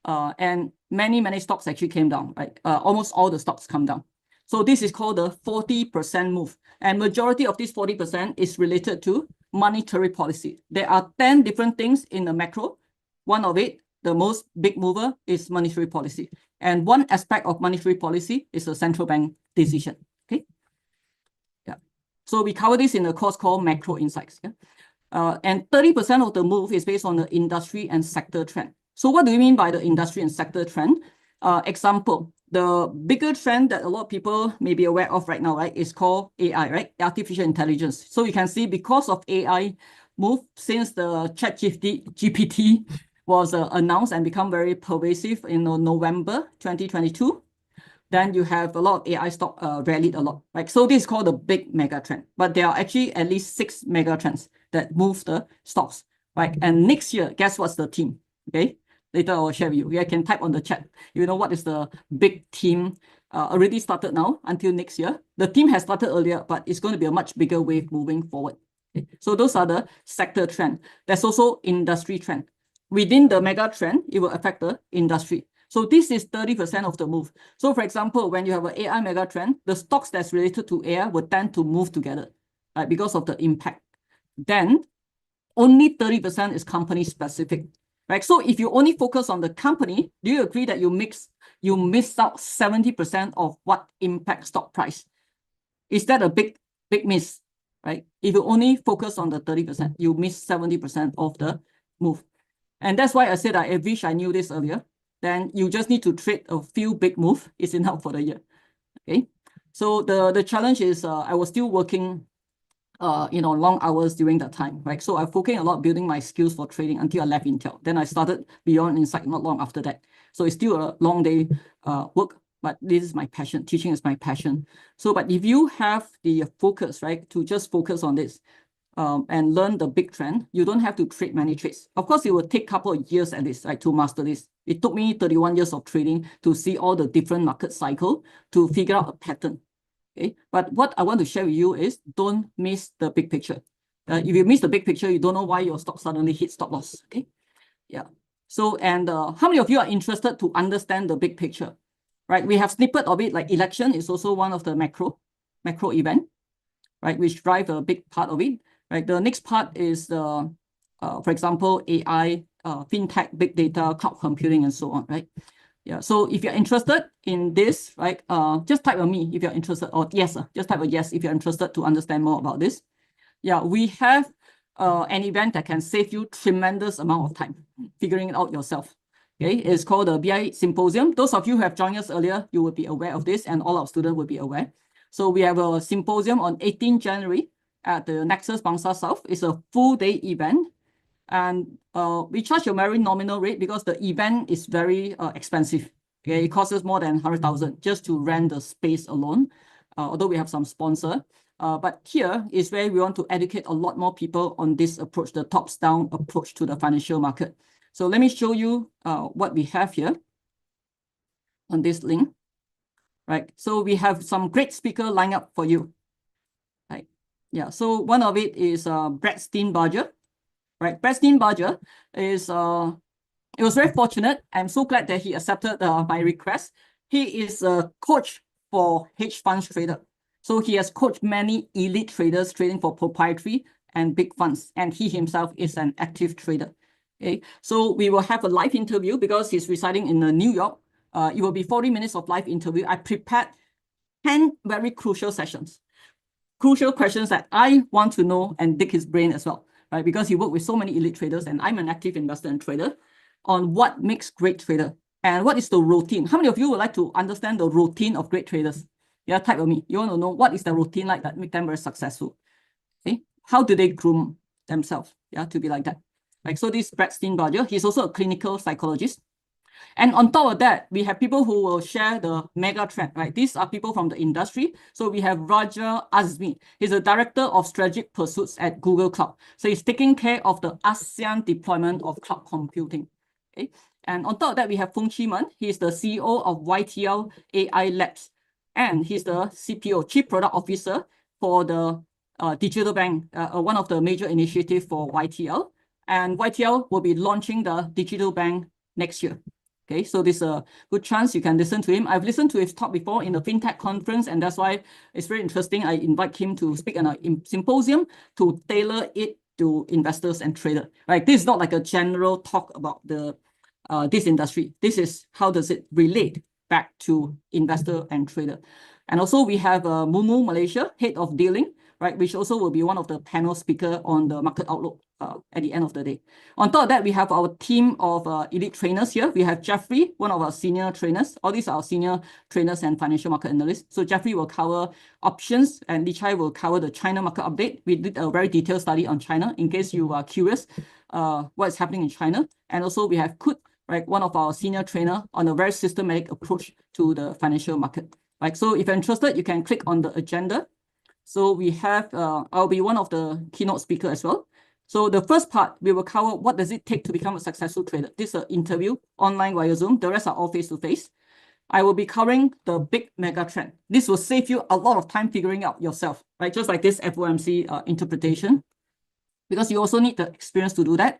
And many stocks actually came down, right? Almost all the stocks come down. So this is called the 40% move. And majority of this 40% is related to monetary policy. There are 10 different things in the macro. One of it, the most big mover, is monetary policy. And one aspect of monetary policy is a central bank decision. Okay. Yeah. So we cover this in a course called Macro Insights. Yeah. And 30% of the move is based on the industry and sector trend. So what do you mean by the industry and sector trend? Example, the bigger trend that a lot of people may be aware of right now, right, is called AI, right? Artificial intelligence. So you can see because of AI move, since the ChatGPT was announced and become very pervasive in November 2022, then you have a lot of AI stock rallied a lot, right? So this is called the big mega trend, but there are actually at least 6 mega trends that move the stocks, right? And next year, guess what's the theme? Okay, later I will share with you. You can type on the chat. You know what is the big theme? Already started now until next year. The theme has started earlier, but it's going to be a much bigger wave moving forward. Okay? So those are the sector trend. There's also industry trend. Within the mega trend, it will affect the industry. So this is 30% of the move. So for example, when you have an AI mega trend, the stocks that's related to AI will tend to move together, right, because of the impact. Then only 30% is company specific, right? So if you only focus on the company, do you agree that you miss out 70% of what impacts stock price? Is that a big miss, right? If you only focus on the 30%, you miss 70% of the move. And that's why I said I wish I knew this earlier. Then you just need to trade a few big moves. It's enough for the year. Okay. So the challenge is I was still working long hours during that time, right? So I'm focusing a lot building my skills for trading until I left Intel. Then I started Beyond Insight not long after that. So it's still a long day work, but this is my passion. Teaching is my passion. So, but if you have the focus, right, to just focus on this and learn the big trend, you don't have to trade many trades. Of course, it will take a couple of years at least, right, to master this. It took me 31 years of trading to see all the different market cycle to figure out a pattern. Okay, but what I want to share with you is don't miss the big picture. If you miss the big picture, you don't know why your stock suddenly hit stop loss. Okay, yeah. So, and how many of you are interested to understand the big picture? Right, we have snippet of it, like election is also one of the macro event, right, which drive a big part of it. Right, the next part is the, for example, AI, fintech, big data, cloud computing, and so on. Right. Yeah, so if you're interested in this, right, just type a me if you're interested, or yes, just type a yes if you're interested to understand more about this. Yeah, we have an event that can save you tremendous amount of time figuring it out yourself. Okay, it's called the BI Symposium. Those of you who have joined us earlier, you will be aware of this, and all our students will be aware. So we have a symposium on 18 January at the Nexus Bangsa South. It's a full day event. And we charge a very nominal rate because the event is very expensive. Okay, it costs us more than 100,000 just to rent the space alone, although we have some sponsor. But here is where we want to educate a lot more people on this approach, the tops-down approach to the financial market. So let me show you what we have here on this link. Right, so we have some great speaker lined up for you. Right, yeah. So one of it is Brad Steenbarger. Right, Brad Steenbarger is, it was very fortunate. I'm so glad that he accepted my request. He is a coach for hedge funds trader. So he has coached many elite traders trading for proprietary and big funds. And he himself is an active trader. Okay, so we will have a live interview because he's residing in New York. It will be 40 minutes of live interview. I prepared 10 very crucial sessions, crucial questions that I want to know and dig his brain as well, right? Because he worked with so many elite traders and I'm an active investor and trader, on what makes great trader and what is the routine. How many of you would like to understand the routine of great traders? Yeah, type of me. You want to know what is the routine like that make them very successful? Okay, how do they groom themselves? Yeah, to be like that. Like, so this Brad Steenbarger, he's also a clinical psychologist. And on top of that, we have people who will share the mega trend, right? These are people from the industry. So we have Raja Azmi. He's a director of strategic pursuits at Google Cloud. So he's taking care of the ASEAN deployment of cloud computing. Okay. And on top of that, we have Feng-Chi Men. He's the CEO of YTL AI Labs. And he's the CPO, Chief Product Officer for the digital bank, one of the major initiatives for YTL. And YTL will be launching the digital bank next year. Okay, so there's a good chance you can listen to him. I've listened to his talk before in the FinTech conference, and that's why it's very interesting. I invite him to speak at a symposium to tailor it to investors and traders. Right, this is not like a general talk about the this industry. This is how does it relate back to investor and trader. And also we have Mumu Malaysia, head of dealing, right, which also will be one of the panel speaker on the market outlook at the end of the day. On top of that, we have our team of elite trainers here. We have Jeffrey, one of our senior trainers. All these are our senior trainers and financial market analysts. So Jeffrey will cover options and 𝘧𝘪𝘴𝘏 will cover the China market update. We did a very detailed study on China in case you are curious what is happening in China. And also we have Kut, right, one of our senior trainer on a very systematic approach to the financial market. Right, so if you're interested, you can click on the agenda. So we have, I'll be one of the keynote speakers as well. So the first part, we will cover what does it take to become a successful trader. This is an interview online via Zoom. The rest are all face-to-face. I will be covering the big mega trend. This will save you a lot of time figuring out yourself, right? Just like this FOMC interpretation, because you also need the experience to do that.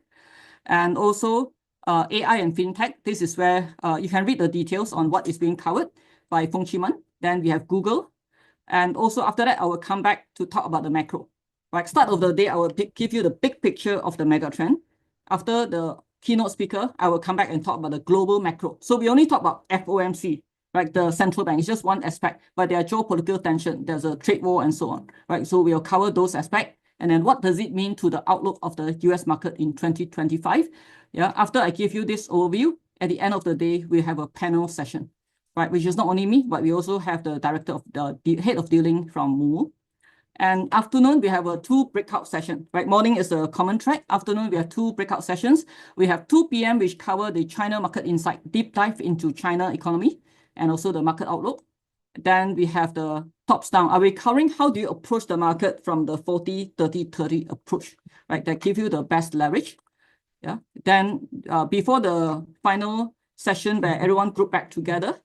And also AI and FinTech. This is where you can read the details on what is being covered by Feng-Chi Men. Then we have Google. And also after that, I will come back to talk about the macro. Right, start of the day, I will give you the big picture of the mega trend. After the keynote speaker, I will come back and talk about the global macro. So we only talk about FOMC, right? The central bank is just one aspect, but there are geopolitical tension, there's a trade war and so on, right? So we'll cover those aspects. And then what does it mean to the outlook of the US market in 2025? Yeah, after I give you this overview, at the end of the day, we have a panel session, right? Which is not only me, but we also have the director of the head of dealing from Mumu. And afternoon, we have a 2 breakout session, right? Morning is a common track. Afternoon, we have 2 breakout sessions. We have 2 p.m., which cover the China market insight, deep dive into China economy and also the market outlook. Then we have the tops down. Are we covering how do you approach the market from the 40-30-30 approach, right? That give you the best leverage. Yeah. Then before the final session where everyone group back together,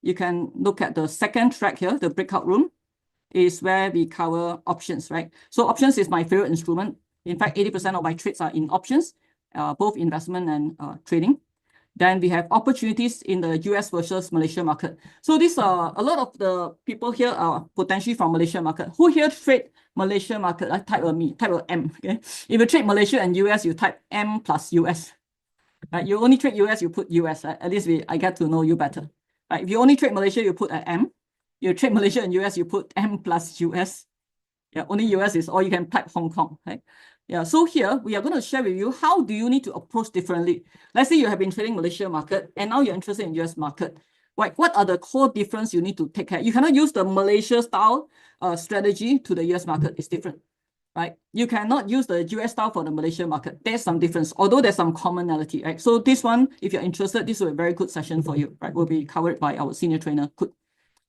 you can look at the second track here, the breakout room. Is where we cover options, right? So options is my favorite instrument. In fact, 80% of my trades are in options, both investment and trading. Then we have opportunities in the US versus Malaysia market. So these are a lot of the people here are potentially from Malaysia market. Who here trade Malaysia market? I type of me, type of M, okay? If you trade Malaysia and US, you type M plus US. Right? You only trade US, you put US. Right? At least I get to know you better. Right? If you only trade Malaysia, you put an M. You trade Malaysia and US, you put M plus US. Yeah, only US is, or you can type Hong Kong, right? Yeah, so here we are going to share with you how do you need to approach differently. Let's say you have been trading Malaysia market and now you're interested in US market. Right, what are the core difference you need to take care? You cannot use the Malaysia style strategy to the US market. It's different, right? You cannot use the US style for the Malaysia market. There's some difference, although there's some commonality, right? So this one, if you're interested, this will be a very good session for you, right? Will be covered by our senior trainer, Kut.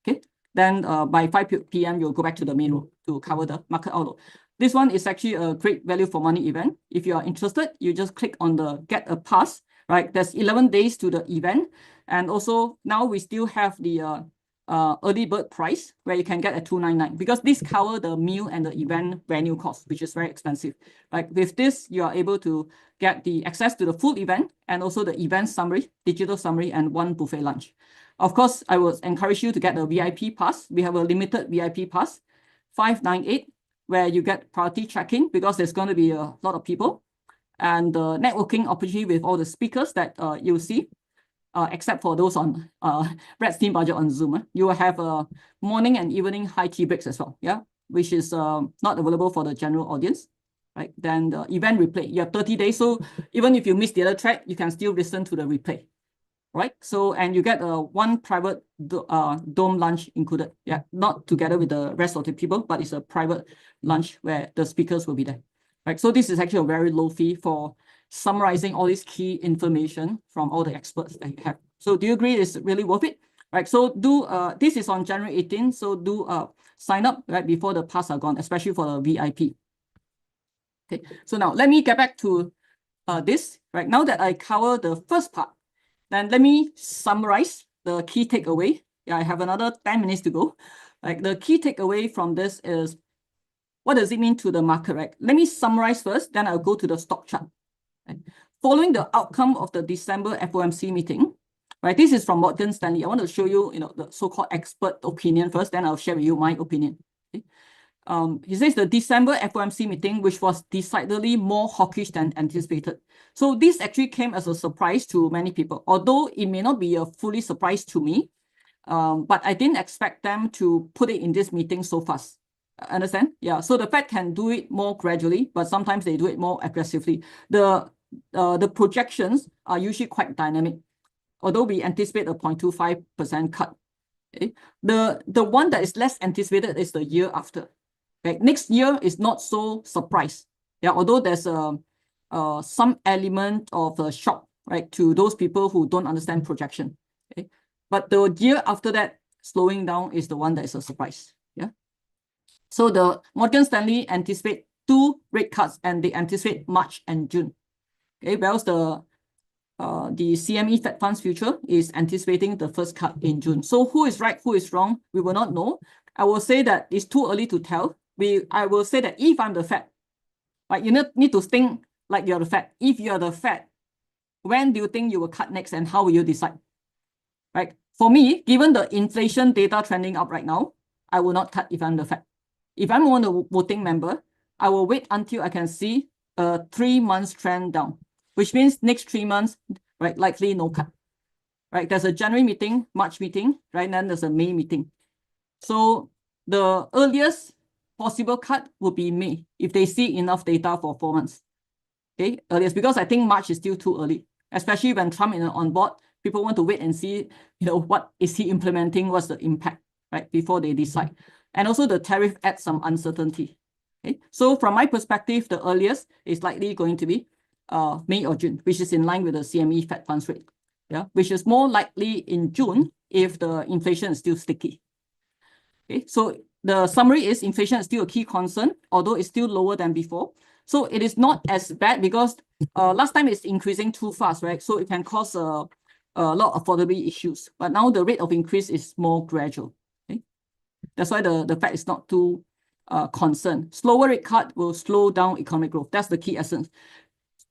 Okay. Then by 5 p.m., you'll go back to the main room to cover the market outlook. This one is actually a great value for money event. If you are interested, you just click on the get a pass, right? There's 11 days to the event. And also now we still have the early bird price where you can get at $299 because this cover the meal and the event venue cost, which is very expensive. Like with this, you are able to get the access to the full event and also the event summary, digital summary, and 1 buffet lunch. Of course, I would encourage you to get the VIP pass. We have a limited VIP pass, $598, where you get priority check-in because there's going to be a lot of people. And the networking opportunity with all the speakers that you'll see. except for those on Brett's team budget on Zoom. You will have a morning and evening high tea breaks as well, yeah, which is not available for the general audience, right? Then the event replay, you have 30 days, so even if you miss the other track, you can still listen to the replay, right? So, and you get one private dome lunch included, yeah, not together with the rest of the people, but it's a private lunch where the speakers will be there, right? So this is actually a very low fee for summarizing all this key information from all the experts that you have. So do you agree it's really worth it? Right, so do this is on January 18, so do sign up right before the pass are gone, especially for the VIP. Okay, so now let me get back to this. Right, now that I cover the first part, then let me summarize the key takeaway. Yeah, I have another 10 minutes to go. Like the key takeaway from this is, what does it mean to the market, right? Let me summarize first, then I'll go to the stock chart. Right? Following the outcome of the December FOMC meeting, right? This is from Morgan Stanley. I want to show you, the so-called expert opinion first, then I'll share with you my opinion. Okay? He says the December FOMC meeting, which was decidedly more hawkish than anticipated. So this actually came as a surprise to many people, although it may not be a fully surprise to me, but I didn't expect them to put it in this meeting so fast. Understand? Yeah, so the Fed can do it more gradually, but sometimes they do it more aggressively. The projections are usually quite dynamic, although we anticipate a 0.25% cut. Okay? The one that is less anticipated is the year after. Okay? Next year is not so surprise. Yeah, although there's some element of a shock, right, to those people who don't understand projection. Okay? But the year after that, slowing down is the one that is a surprise. Yeah. So the Morgan Stanley anticipate 2 rate cuts, and they anticipate March and June. Okay, whereas the CME Fed Funds Future is anticipating the first cut in June. So who is right, who is wrong, we will not know. I will say that it's too early to tell. I will say that if I'm the Fed, right, you need to think like you're the Fed. If you're the Fed, when do you think you will cut next, and how will you decide? Right? For me, given the inflation data trending up right now, I will not cut if I'm the Fed. If I'm one of the voting member, I will wait until I can see a 3 months trend down, which means next 3 months, right, likely no cut. Right? There's a January meeting, March meeting, right? And then there's a May meeting. So the earliest possible cut would be May if they see enough data for 4 months. Okay, earliest, because I think March is still too early, especially when Trump is on board. People want to wait and see, what is he implementing, what's the impact, right, before they decide. And also the tariff adds some uncertainty. Okay, so from my perspective, the earliest is likely going to be May or June, which is in line with the CME Fed funds rate. Yeah, which is more likely in June if the inflation is still sticky. Okay, so the summary is inflation is still a key concern, although it's still lower than before. So it is not as bad because last time it's increasing too fast, right? So it can cause a lot of affordability issues. But now the rate of increase is more gradual. Okay, that's why the Fed is not too concerned. Slower rate cut will slow down economic growth. That's the key essence.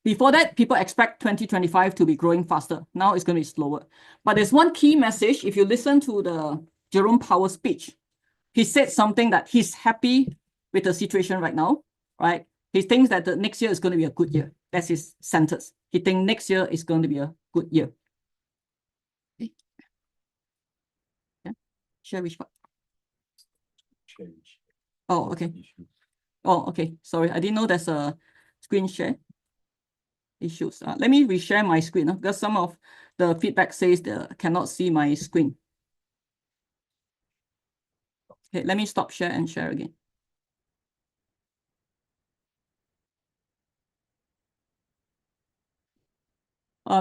Before that, people expect 2025 to be growing faster. Now it's going to be slower. But there's one key message. If you listen to the Jerome Powell speech, he said something that he's happy with the situation right now, right? He thinks that the next year is going to be a good year. That's his sentence. He thinks next year is going to be a good year. Okay. Yeah. Share which part? Change. Oh, okay. Oh, okay. Sorry, I didn't know there's a screen share issues. Let me reshare my screen because some of the feedback says that cannot see my screen. Okay, let me stop share and share again.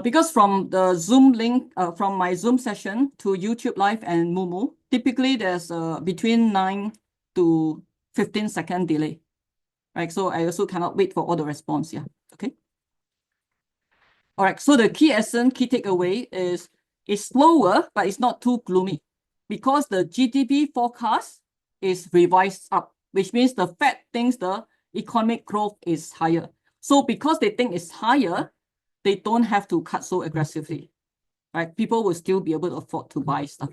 Because from the Zoom link, from my Zoom session to YouTube Live and Moomoo, typically there's between 9 to 15-second delay, right? So I also cannot wait for all the response. Yeah, okay. All right, so the key essence, key takeaway is it's slower, but it's not too gloomy because the GDP forecast is revised up, which means the Fed thinks the economic growth is higher. So because they think it's higher, they don't have to cut so aggressively, right? People will still be able to afford to buy stuff.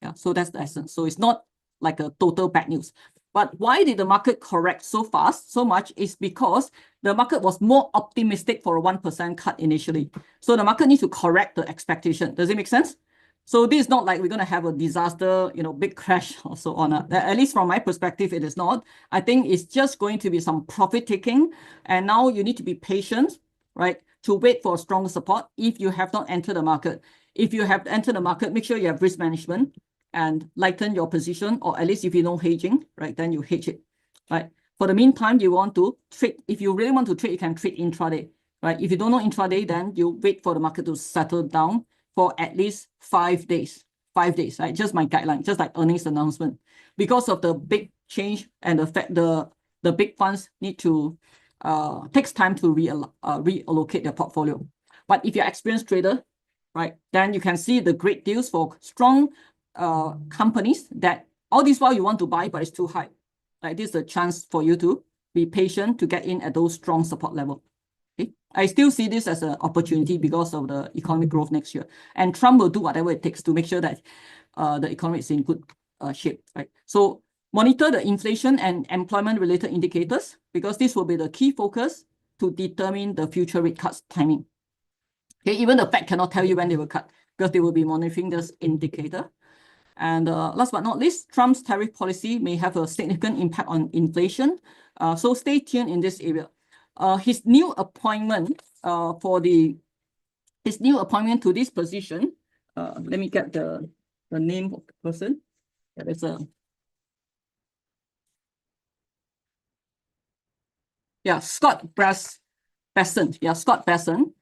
Yeah, so that's the essence. So it's not like a total bad news. But why did the market correct so fast, so much, is because the market was more optimistic for a 1% cut initially. So the market needs to correct the expectation. Does it make sense? So this is not like we're going to have a disaster, big crash or so on. At least from my perspective, it is not. I think it's just going to be some profit taking. And now you need to be patient, right, to wait for stronger support if you have not entered the market. If you have entered the market, make sure you have risk management and lighten your position, or at least if you know hedging, right, then you hedge it, right? For the meantime, you want to trade. If you really want to trade, you can trade intraday, right? If you don't know intraday, then you wait for the market to settle down for at least 5 days. 5 days, right? Just my guideline, just like earnings announcement. Because of the big change and the fact the big funds need to takes time to reallocate their portfolio. But if you're an experienced trader, right, then you can see the great deals for strong companies that all this while you want to buy, but it's too high. Like this is a chance for you to be patient to get in at those strong support level. Okay, I still see this as an opportunity because of the economic growth next year, and Trump will do whatever it takes to make sure that the economy is in good shape. Right. So monitor the inflation and employment-related indicators because this will be the key focus to determine the future rate cuts timing. Okay, even the Fed cannot tell you when they will cut because they will be monitoring this indicator. And last but not least, Trump's tariff policy may have a significant impact on inflation. So stay tuned in this area. His new appointment to this position. Let me get the name of the person. There's a Scott Bessent. Yeah, Scott Bessent.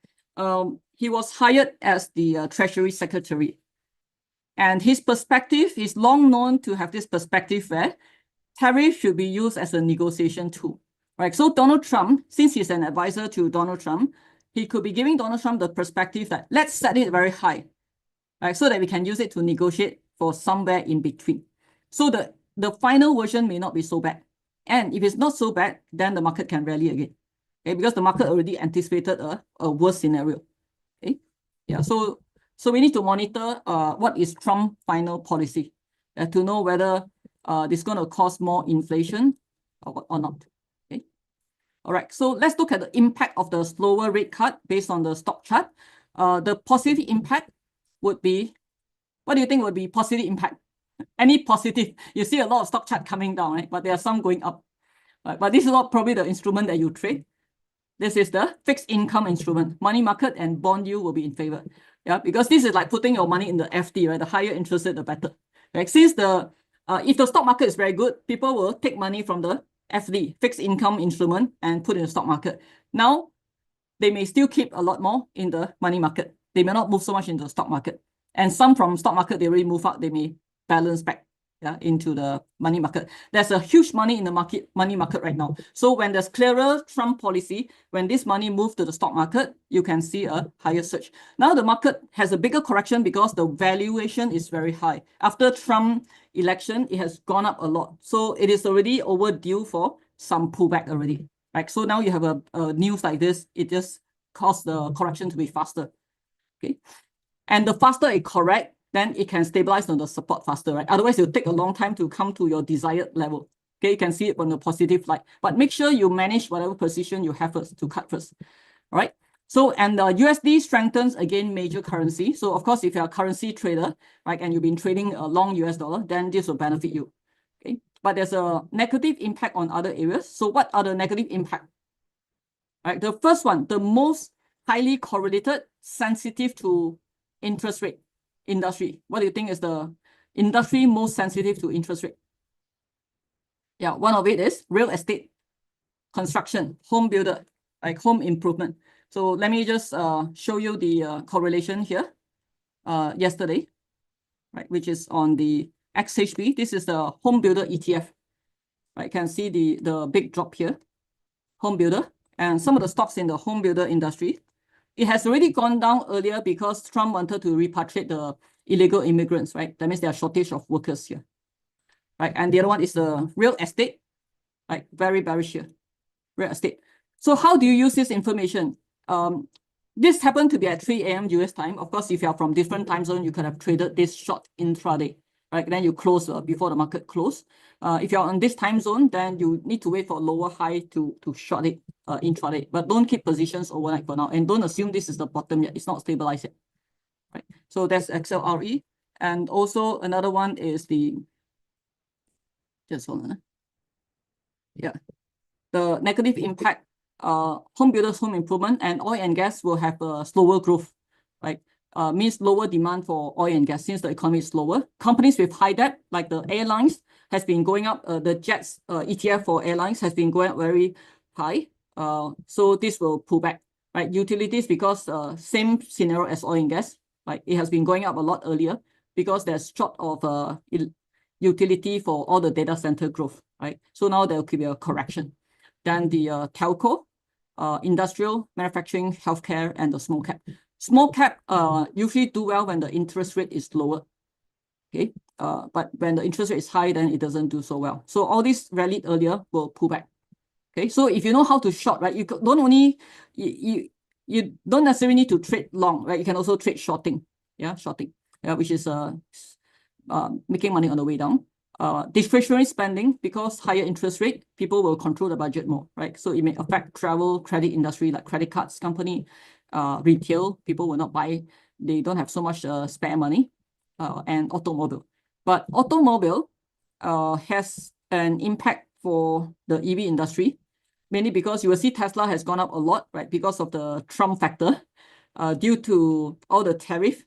He was hired as the Treasury Secretary. And his perspective is long known to have this perspective where tariff should be used as a negotiation tool, right? So Donald Trump, since he's an advisor to Donald Trump, he could be giving Donald Trump the perspective that let's set it very high, right? So that we can use it to negotiate for somewhere in between. So the final version may not be so bad. And if it's not so bad, then the market can rally again, okay? Because the market already anticipated a worse scenario, okay? Yeah, so we need to monitor what is Trump's final policy to know whether this is going to cause more inflation or not. Okay. All right. So let's look at the impact of the slower rate cut based on the stock chart. The positive impact would be, what do you think would be positive impact? Any positive? You see a lot of stock chart coming down, right? But there are some going up. But this is not probably the instrument that you trade. This is the fixed income instrument. Money market and bond yield will be in favor. Yeah, because this is like putting your money in the FD, right? The higher interest rate, the better. Right? Since if the stock market is very good, people will take money from the FD, fixed income instrument, and put in the stock market. Now, they may still keep a lot more in the money market. They may not move so much into the stock market. And some from stock market, they already move out, they may balance back into the money market. There's a huge money in the money market right now. So when there's clearer Trump policy, when this money moves to the stock market, you can see a higher surge. Now the market has a bigger correction because the valuation is very high. After Trump election, it has gone up a lot. So it is already overdue for some pullback already. Right? So now you have a news like this, it just caused the correction to be faster. Okay. And the faster it corrects, then it can stabilize on the support faster, right? Otherwise, it'll take a long time to come to your desired level. Okay, you can see it on the positive light. But make sure you manage whatever position you have first to cut first. All right. So, and the USD strengthens again major currency. So, of course, if you're a currency trader, right, and you've been trading a long US dollar, then this will benefit you. Okay. But there's a negative impact on other areas. So, what are the negative impact? All right. The first one, the most highly correlated, sensitive to interest rate industry. What do you think is the industry most sensitive to interest rate? Yeah, one of it is real estate, construction, home builder, like home improvement. So let me just show you the correlation here yesterday, right, which is on the XHB. This is the home builder ETF. Right, you can see the big drop here, home builder, and some of the stocks in the home builder industry. It has already gone down earlier because Trump wanted to repatriate the illegal immigrants, right? That means there are shortage of workers here, right? And the other one is the real estate, right? Very bearish here, real estate. So how do you use this information? This happened to be at 3 a.m. US time. Of course, if you are from different time zone, you could have traded this short intraday, right? Then you close before the market closed. If you're on this time zone, then you need to wait for lower high to short it intraday. But don't keep positions overnight for now, and don't assume this is the bottom yet. It's not stabilized yet. Right. So that's XLRE, and also another one is the the negative impact. Home builders, home improvement, and oil and gas will have a slower growth, right? Means lower demand for oil and gas since the economy is slower. Companies with high debt, like the airlines, has been going up. The JETS ETF for airlines has been going up very high. So this will pull back, right? Utilities, because same scenario as oil and gas, like it has been going up a lot earlier because there's short of utility for all the data center growth, right? So now there could be a correction. Then the telco, industrial, manufacturing, healthcare, and the small cap. Small cap usually do well when the interest rate is lower. Okay, but when the interest rate is high, then it doesn't do so well. So all these rallied earlier will pull back. Okay, so if you know how to short, right, you don't only you don't necessarily need to trade long, right? You can also trade shorting, shorting, which is making money on the way down. Discretionary spending, because higher interest rate, people will control the budget more, right? So it may affect travel, credit industry, like credit cards company, retail, people will not buy, they don't have so much spare money, and automobile. But automobile has an impact for the EV industry, mainly because you will see Tesla has gone up a lot, right? Because of the Trump factor, due to all the tariff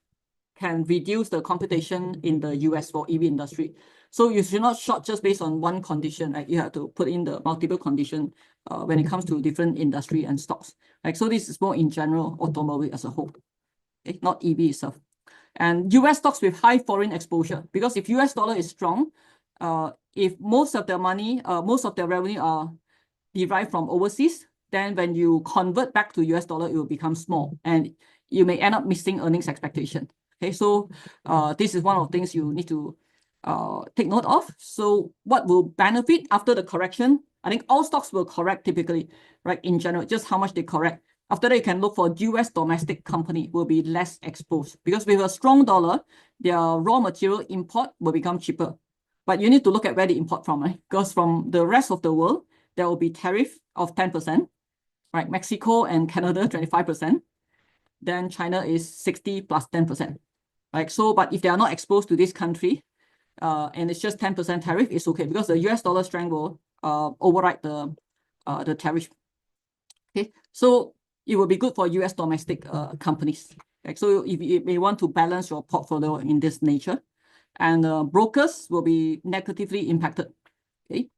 can reduce the competition in the US for EV industry. So you should not short just based on one condition, right? You have to put in the multiple condition when it comes to different industry and stocks. Right? So this is more in general automobile as a whole, okay? Not EV itself. And US stocks with high foreign exposure, because if US dollar is strong, if most of their money, most of their revenue are derived from overseas, then when you convert back to US dollar, it will become small and you may end up missing earnings expectation. Okay, so this is one of the things you need to take note of. So what will benefit after the correction? I think all stocks will correct typically, right? In general, just how much they correct. After that, you can look for US domestic company will be less exposed, because with a strong dollar, their raw material import will become cheaper. But you need to look at where they import from, right? Because from the rest of the world, there will be tariff of 10%, right? Mexico and Canada, 25%. Then China is 60 plus 10%, right? So, but if they are not exposed to this country, and it's just 10% tariff, it's okay, because the US dollar strength will override the tariff. Okay, so it will be good for US domestic companies. Okay? So if you may want to balance your portfolio in this nature, and brokers will be negatively impacted. Okay,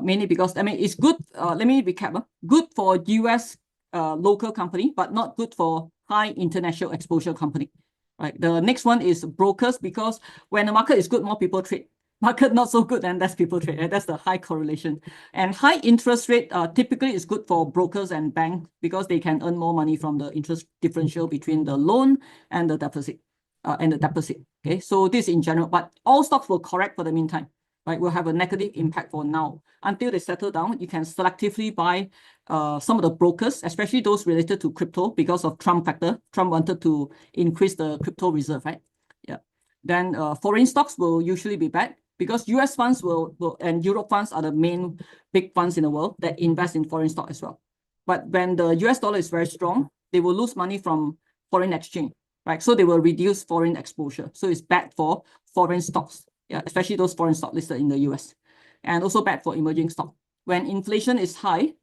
mainly because, I mean, it's good. Let me recap. Good for US local company, but not good for high international exposure company. Right. The next one is brokers, because when the market is good, more people trade. Market not so good, and less people trade. Right? That's the high correlation. And high interest rate typically is good for brokers and banks, because they can earn more money from the interest differential between the loan and the deposit. Okay, so this in general, but all stocks will correct for the meantime. Right, will have a negative impact for now. Until they settle down, you can selectively buy some of the brokers, especially those related to crypto, because of Trump factor. Trump wanted to increase the crypto reserve, right? Yeah. Then foreign stocks will usually be bad, because US funds will and Europe funds are the main big funds in the world that invest in foreign stock as well. But when the US dollar is very strong, they will lose money from foreign exchange, right? So they will reduce foreign exposure. So it's bad for foreign stocks. Yeah, especially those foreign stocks listed in the US, and also bad for emerging stock. When inflation is high,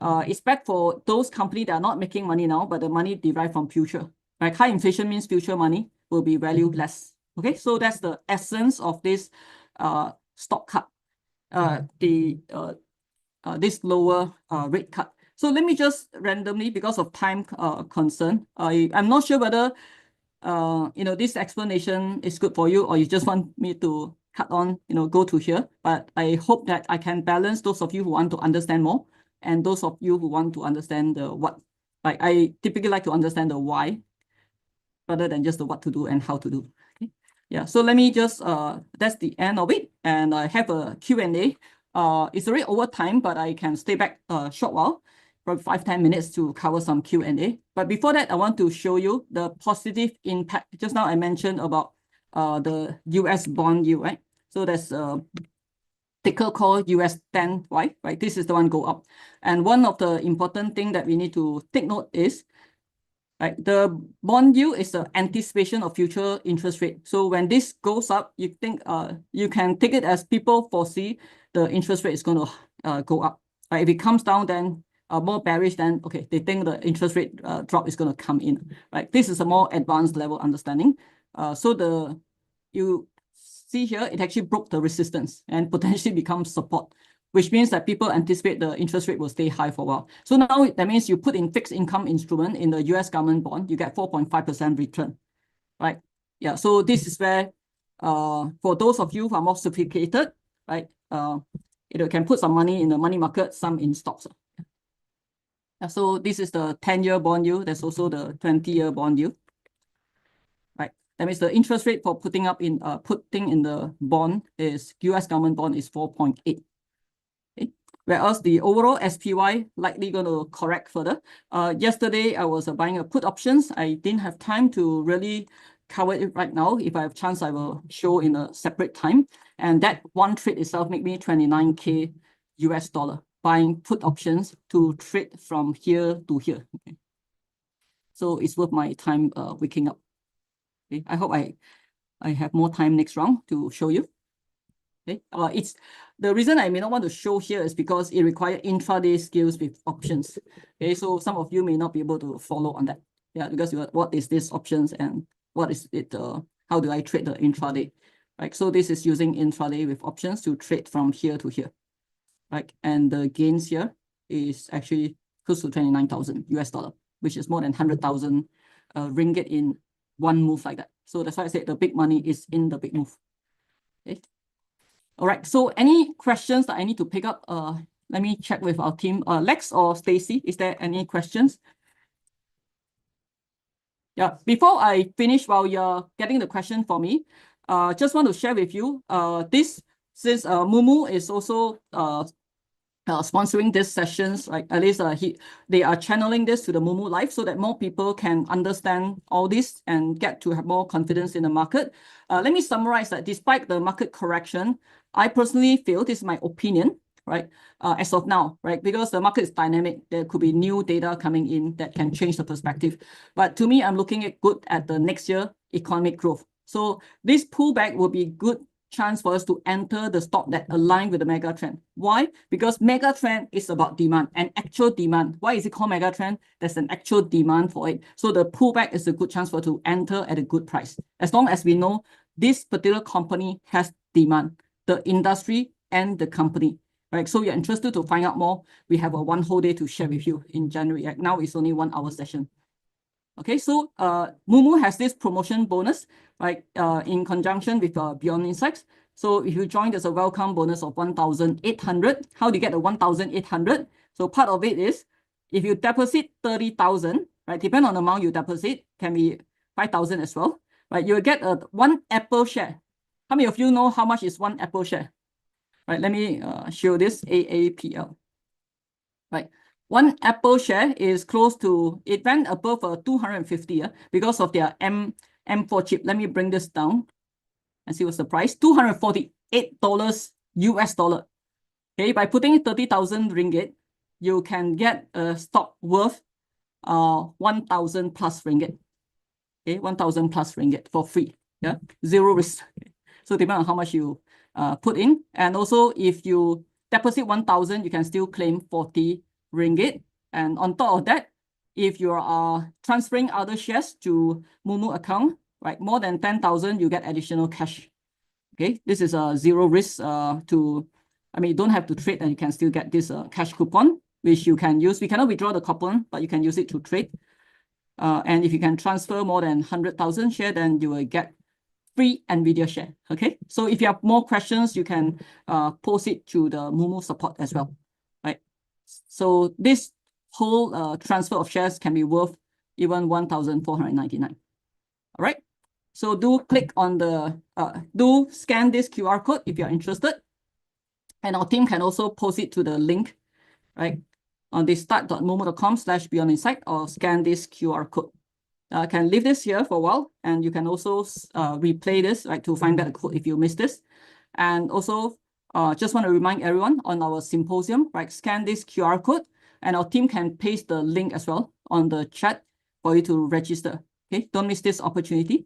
it's bad for those companies that are not making money now, but the money derived from future. Right? High inflation means future money will be valued less. Okay, so that's the essence of this stock cut, this lower rate cut. So let me just randomly, because of time concern, I'm not sure whether this explanation is good for you, or you just want me to cut on, go to here. But I hope that I can balance those of you who want to understand more, and those of you who want to understand the what. Like, I typically like to understand the why, rather than just the what to do and how to do. Okay. Yeah, so let me just, that's the end of it. And I have a Q&A. It's already over time, but I can stay back a short while, probably 5-10 minutes to cover some Q&A. But before that, I want to show you the positive impact. Just now I mentioned about the US bond yield, right? So there's ticker called US10Y, right? This is the one go up. And one of the important thing that we need to take note is, right, the bond yield is the anticipation of future interest rate. So when this goes up, you think you can take it as people foresee the interest rate is going to go up. Right? If it comes down, then more bearish, then okay, they think the interest rate drop is going to come in. Right? This is a more advanced level understanding. So you see here, it actually broke the resistance and potentially becomes support, which means that people anticipate the interest rate will stay high for a while. So now that means you put in fixed income instrument in the US government bond, you get 4.5% return, right? Yeah, so this is where, for those of you who are more sophisticated, right, you can put some money in the money market, some in stocks. Yeah, so this is the 10-year bond yield. There's also the 20-year bond yield. That means the interest rate for putting in the bond is US government bond is 4.8. Okay. Whereas the overall SPY likely going to correct further. Yesterday I was buying a put options. I didn't have time to really cover it right now. If I have chance, I will show in a separate time. And that one trade itself made me 29K US dollar buying put options to trade from here to here. Okay. So it's worth my time waking up. Okay, I hope I have more time next round to show you. Okay, it's the reason I may not want to show here is because it requires intraday skills with options. Okay, so some of you may not be able to follow on that. Yeah, because what is this options and what is it? How do I trade the intraday? Right, so this is using intraday with options to trade from here to here. Right, and the gains here is actually close to 29,000 US dollar, which is more than 100,000 ringgit in one move like that. So that's why I said the big money is in the big move. Okay. All right. So any questions that I need to pick up? Let me check with our team. Lex or Stacy, is there any questions? Yeah. Before I finish, while you're getting the question for me, just want to share with you. Since Mumu is also sponsoring these sessions, right? At least they are channeling this to the Mumu Live so that more people can understand all this and get to have more confidence in the market. Let me summarize that despite the market correction, I personally feel, this is my opinion, right? As of now, right? Because the market is dynamic, there could be new data coming in that can change the perspective. But to me, I'm looking at good at the next year economic growth. So this pullback will be good chance for us to enter the stock that align with the mega trend. Why? Because mega trend is about demand and actual demand. Why is it called mega trend? There's an actual demand for it. So the pullback is a good chance for us to enter at a good price. As long as we know this particular company has demand, the industry and the company, right? So you're interested to find out more, we have a one whole day to share with you in January. Right now it's only 1 hour session. Okay, so Mumu has this promotion bonus, right, in conjunction with Beyond Insights. So if you join, there's a welcome bonus of 1,800. How do you get the 1,800? So part of it is, if you deposit 30,000, right, depending on the amount you deposit, can be 5,000 as well, right, you'll get a 1 Apple share. How many of you know how much is 1 Apple share? Right, let me show this, AAPL. Right. 1 Apple share is close to, it went above 250 because of their M4 chip. Let me bring this down and see what's the price. $248 US dollar. Okay, by putting 30,000 ringgit, you can get a stock worth 1,000 plus ringgit. Okay, 1,000 plus ringgit for free. Yeah, zero risk. So depending on how much you put in. And also if you deposit 1,000, you can still claim 40 ringgit. And on top of that, if you are transferring other shares to Mumu account, right, more than 10,000, you get additional cash. Okay, this is a zero risk you don't have to trade and you can still get this cash coupon, which you can use. We cannot withdraw the coupon, but you can use it to trade. And if you can transfer more than 100,000 share, then you will get free NVIDIA share. Okay, so if you have more questions, you can post it to the Mumu support as well. Right. So this whole transfer of shares can be worth even 1,499. All right. So do click on the, do scan this QR code if you're interested. And our team can also post it to the link, right, on the start.mumu.com/beyondinsight or scan this QR code. Can leave this here for a while, and you can also replay this, right, to find back the code if you missed this. And also just want to remind everyone on our symposium, right? Scan this QR code and our team can paste the link as well on the chat for you to register. Okay, don't miss this opportunity.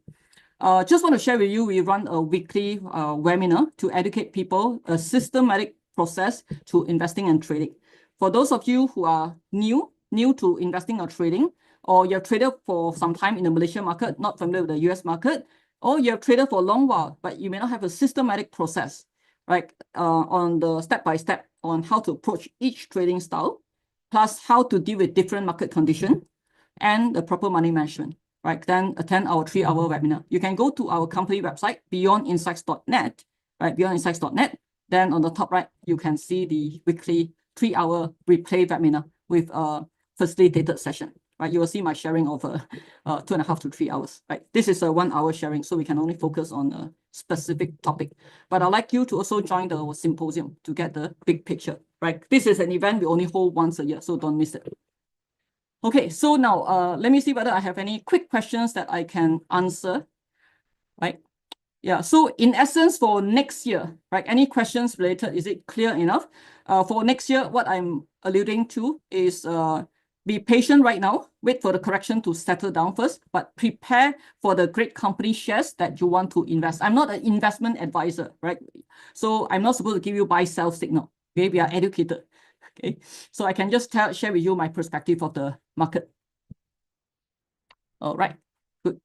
Just want to share with you, we run a weekly webinar to educate people a systematic process to investing and trading. For those of you who are new to investing or trading, or you have traded for some time in the Malaysian market, not familiar with the US market, or you have traded for a long while, but you may not have a systematic process, right? On the step-by-step on how to approach each trading style, plus how to deal with different market conditions and the proper money management, right? Then attend our 3-hour webinar. You can go to our company website, beyondinsights.net, right? Beyondinsights.net. Then on the top right, you can see the weekly 3-hour replay webinar with a facilitated session, right? You will see my sharing of 2.5 to 3 hours, right? This is a 1-hour sharing, so we can only focus on a specific topic. But I'd like you to also join the symposium to get the big picture, right? This is an event we only hold once a year, so don't miss it. Okay, so now let me see whether I have any quick questions that I can answer, right? Yeah, so in essence for next year, right, any questions related, is it clear enough? For next year, what I'm alluding to is be patient right now, wait for the correction to settle down first, but prepare for the great company shares that you want to invest. I'm not an investment advisor, right? So I'm not supposed to give you buy-sell signal, okay? We are educated. Okay, so I can just share with you my perspective of the market. All right, good.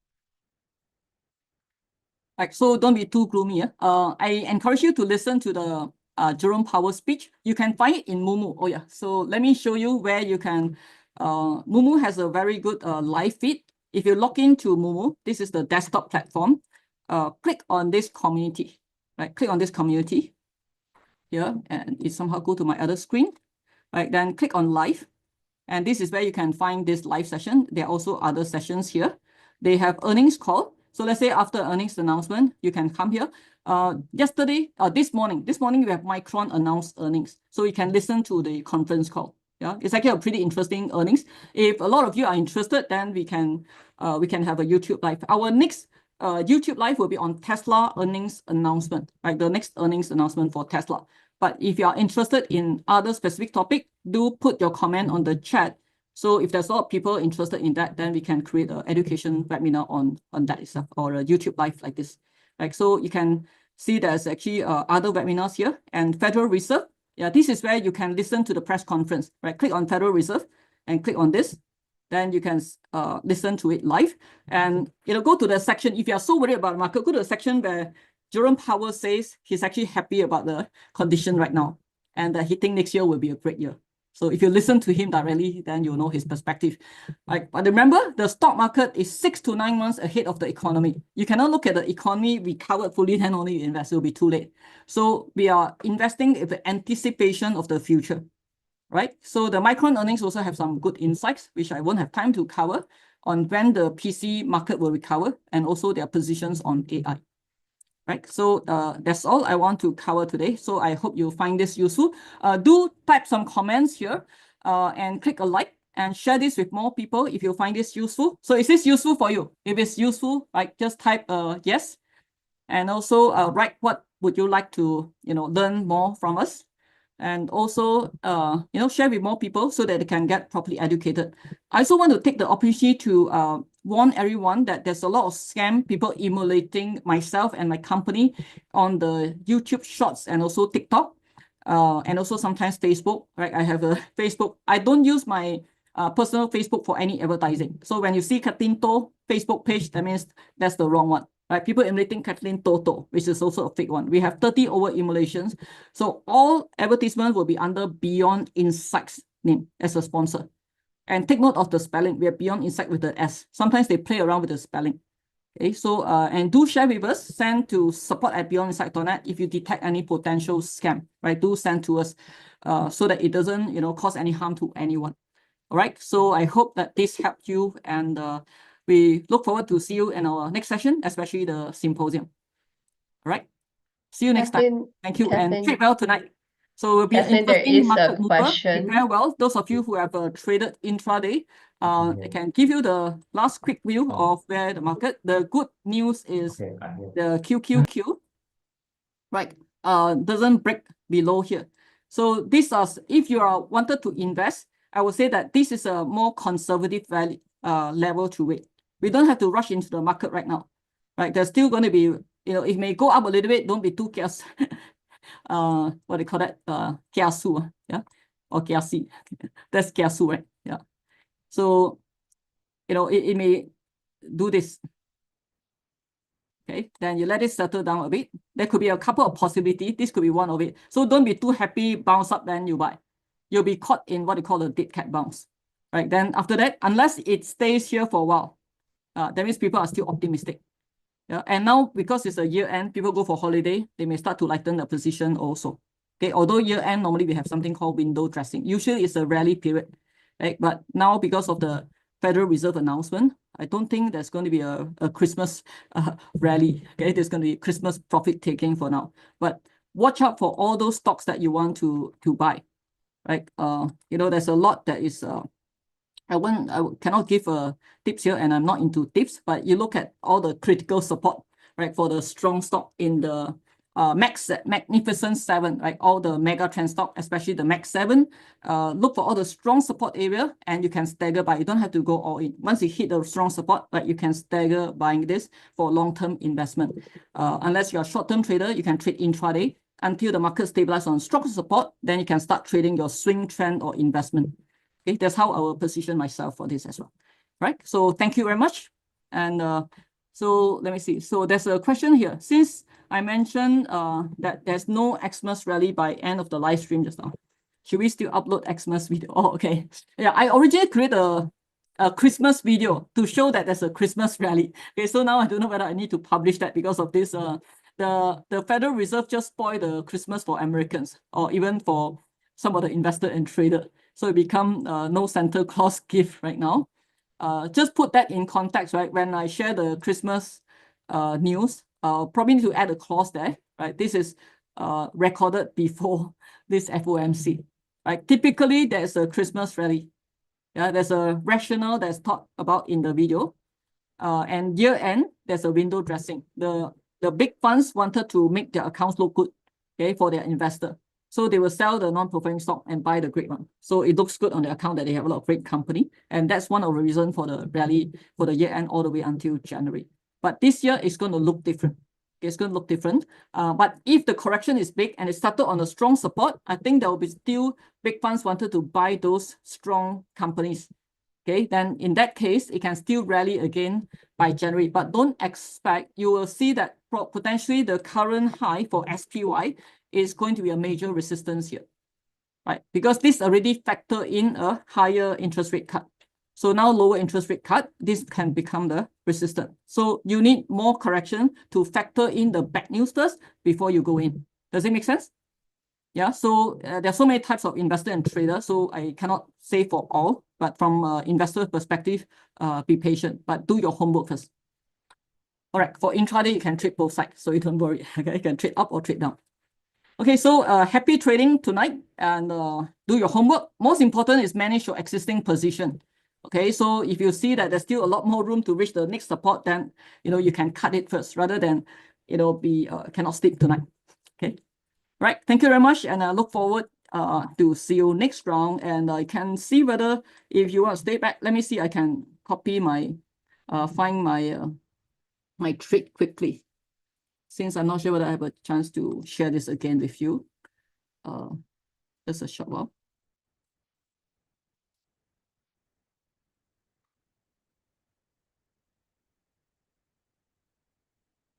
Right, so don't be too gloomy. I encourage you to listen to the Jerome Powell speech. You can find it in Moomoo. Oh yeah, so let me show you where you can. Moomoo has a very good live feed. If you log into Moomoo, this is the desktop platform. Click on this community, right? Click on this community here, and it somehow go to my other screen. Right, then click on live, and this is where you can find this live session. There are also other sessions here. They have earnings call. So let's say after earnings announcement, you can come here. This morning we have Micron announced earnings, so you can listen to the conference call. Yeah, it's actually a pretty interesting earnings. If a lot of you are interested, then we can have a YouTube live. Our next YouTube live will be on Tesla earnings announcement, right? The next earnings announcement for Tesla. But if you are interested in other specific topic, do put your comment on the chat. So if there's a lot of people interested in that, then we can create an education webinar on that itself, or a YouTube live like this. Like, so you can see there's actually other webinars here, and Federal Reserve. Yeah, this is where you can listen to the press conference, right? Click on Federal Reserve and click on this. Then you can listen to it live, and go to the section. If you are so worried about the market, go to the section where Jerome Powell says he's actually happy about the condition right now, and that he thinks next year will be a great year. So if you listen to him directly, then you'll know his perspective. Right? But remember, the stock market is 6 to 9 months ahead of the economy. You cannot look at the economy recovered fully, then only invest. It will be too late. So we are investing in the anticipation of the future. Right? So the Micron earnings also have some good insights, which I won't have time to cover, on when the PC market will recover, and also their positions on AI. Right, so that's all I want to cover today. So I hope you find this useful. Do type some comments here and click a like and share this with more people if you find this useful. So is this useful for you? If it's useful, like just type yes, and also write what would you like to learn more from us, and also share with more people so that they can get properly educated. I also want to take the opportunity to warn everyone that there's a lot of scam people emulating myself and my company on the YouTube Shorts and also TikTok, and also sometimes Facebook. Right, I have a Facebook. I don't use my personal Facebook for any advertising. So when you see Kathlyn Toh Facebook page, that means that's the wrong one. Right, people emulating Kathlyn Toh, which is also a fake one. We have 30 over emulations. So all advertisements will be under Beyond Insights name as a sponsor. And take note of the spelling. We are Beyond Insight with the S. Sometimes they play around with the spelling. Okay, so and do share with us. Send to support@beyondinsight.net if you detect any potential scam. Right, do send to us so that it doesn't cause any harm to anyone. All right. So I hope that this helped you, and we look forward to see you in our next session, especially the symposium. All right. See you next time. Thank you, and trade well tonight. So we'll be interesting market mover. Prepare well. Those of you who have traded intraday, I can give you the last quick view of where the market. The good news is the QQQ. Right. doesn't break below here. So these are, if you are wanted to invest, I would say that this is a more conservative value level to wait. We don't have to rush into the market right now, right? There's still going to be, it may go up a little bit. Don't be too careless. What do you call that? Kiasu, yeah, or kiasi. That's kiasu, right? Yeah. So, it may do this. Okay, then you let it settle down a bit. There could be a couple of possibilities. This could be one of it. So don't be too happy, bounce up, then you buy. You'll be caught in what you call a dead cat bounce. Right, then after that, unless it stays here for a while, that means people are still optimistic. Yeah, and now because it's a year end, people go for holiday, they may start to lighten the position also. Okay, although year end, normally we have something called window dressing. Usually it's a rally period, right? But now because of the Federal Reserve announcement, I don't think there's going to be a Christmas rally. Okay, there's going to be Christmas profit taking for now. But watch out for all those stocks that you want to buy, right? There's a lot that is. I cannot give tips here, and I'm not into tips. But you look at all the critical support, right, for the strong stock in the Magnificent Seven, right? All the mega trend stock, especially the Mag 7. Look for all the strong support area, and you can stagger buy. You don't have to go all in. Once you hit the strong support, right, you can stagger buying this for long-term investment. Unless you're a short-term trader, you can trade intraday until the market stabilizes on strong support. Then you can start trading your swing trend or investment. Okay, that's how I will position myself for this as well. Right. So thank you very much. And so let me see. So there's a question here. Since I mentioned that there's no Xmas rally by end of the live stream just now, should we still upload Xmas video? Oh, okay. Yeah, I originally created a Christmas video to show that there's a Christmas rally. Okay, so now I don't know whether I need to publish that because of this. The Federal Reserve just spoiled the Christmas for Americans, or even for some of the investor and trader. So it become no Santa Claus gift right now. Just put that in context, right? When I share the Christmas news, probably need to add a clause there, right? This is recorded before this FOMC, right? Typically, there's a Christmas rally. Yeah, there's a rationale that's talked about in the video. And year end, there's a window dressing. The big funds wanted to make their accounts look good, okay, for their investor. So they will sell the non-performing stock and buy the great one. So it looks good on their account that they have a lot of great company. And that's one of the reasons for the rally for the year end all the way until January. But this year, it's going to look different. It's going to look different. But if the correction is big and it started on a strong support, I think there will be still big funds wanted to buy those strong companies. Okay, then in that case, it can still rally again by January. But don't expect, you will see that potentially the current high for SPY is going to be a major resistance here, right? Because this already factor in a higher interest rate cut. So now lower interest rate cut, this can become the resistance. So you need more correction to factor in the bad news first before you go in. Does it make sense? Yeah, so there are so many types of investor and trader, so I cannot say for all, but from investor perspective, be patient, but do your homework first. All right, for intraday, you can trade both sides, so you don't worry. Okay, you can trade up or trade down. Okay, so happy trading tonight, and do your homework. Most important is manage your existing position. Okay, so if you see that there's still a lot more room to reach the next support, then you can cut it first rather than be cannot sleep tonight. Okay, right. Thank you very much, and I look forward to see you next round. And I can see whether if you want to stay back. Let me see. I can copy my find my my trade quickly, since I'm not sure whether I have a chance to share this again with you. Just a short while.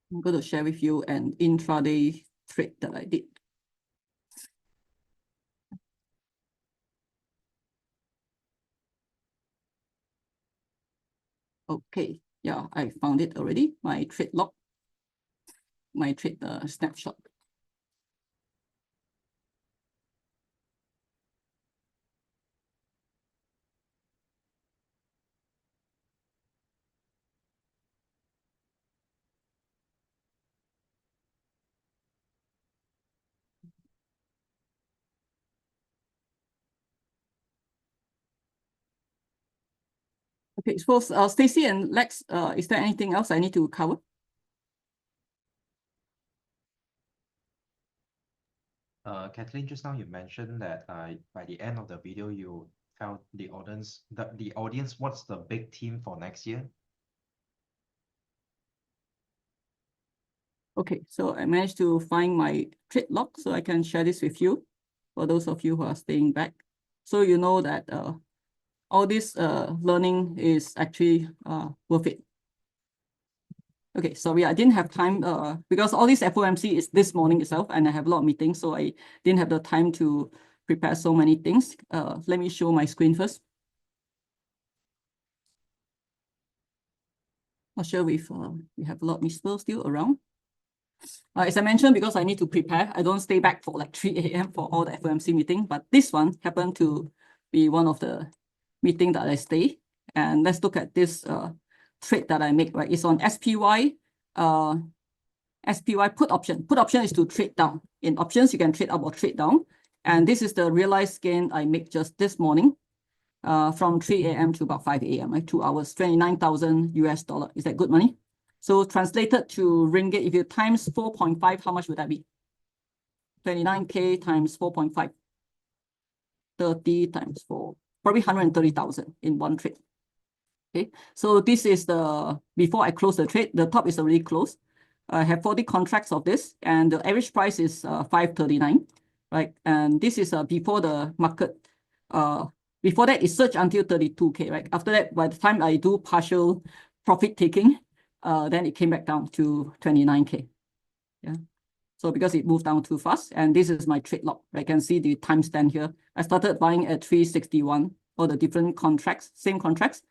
I'm going to share with you an intraday trade that I did. Okay, yeah, I found it already. My trade log, my trade snapshot. Okay, so Stacy and Lex, is there anything else I need to cover? Kathlyn, just now you mentioned that by the end of the video, you tell the audience what's the big theme for next year. Okay, so I managed to find my trade log, so I can share this with you for those of you who are staying back. So you know that all this learning is actually worth it. Okay, sorry, I didn't have time because all this FOMC is this morning itself, and I have a lot of meetings, so I didn't have the time to prepare so many things. Let me show my screen first. Not sure if we have a lot of people still around. As I mentioned, because I need to prepare, I don't stay back for like 3 a.m. for all the FOMC meeting, but this one happened to be one of the meetings that I stay. And let's look at this trade that I make, right? It's on SPY put option. Put option is to trade down. In options, you can trade up or trade down. And this is the realized gain I make just this morning from 3 a.m. to about 5 a.m., like 2 hours, $29,000. Is that good money? So translated to ringgit, if you times 4.5, how much would that be? 29K times 4.5. 30 times 4, probably 130,000 in one trade. Okay, so this is the, before I close the trade, the top is already closed. I have 40 contracts of this, and the average price is 539, right? And this is before the market, before that it surged until 32K, right? After that, by the time I do partial profit taking, then it came back down to 29K. Yeah. So because it moved down too fast, and this is my trade log. I can see the timestamp here. I started buying at 361, all the different contracts, same contracts,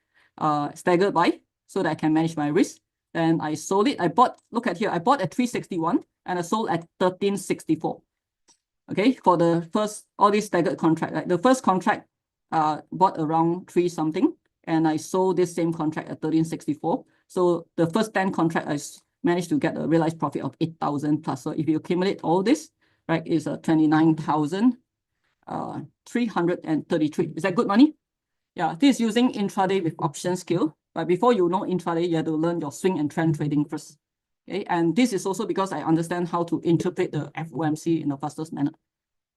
staggered buy, so that I can manage my risk. And I sold it. I bought, look at here, I bought at 361 and I sold at 1364. Okay, for the first, all these staggered contract, like the first contract bought around 3 something, and I sold this same contract at 1364. So the first 10 contract, I managed to get a realized profit of 8,000 plus. So if you accumulate all this, right, is 29,333. Is that good money? Yeah, this is using intraday with option skill. But before you know intraday, you have to learn your swing and trend trading first. Okay, and this is also because I understand how to interpret the FOMC in the fastest manner.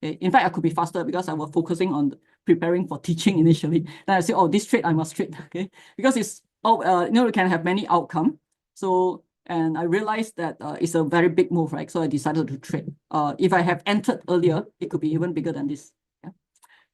Okay? In fact, I could be faster because I was focusing on preparing for teaching initially. Then I say, oh, this trade I must trade. Okay, because it's you know, you can have many outcomes. So, and I realized that it's a very big move, right? So I decided to trade. If I have entered earlier, it could be even bigger than this. Yeah.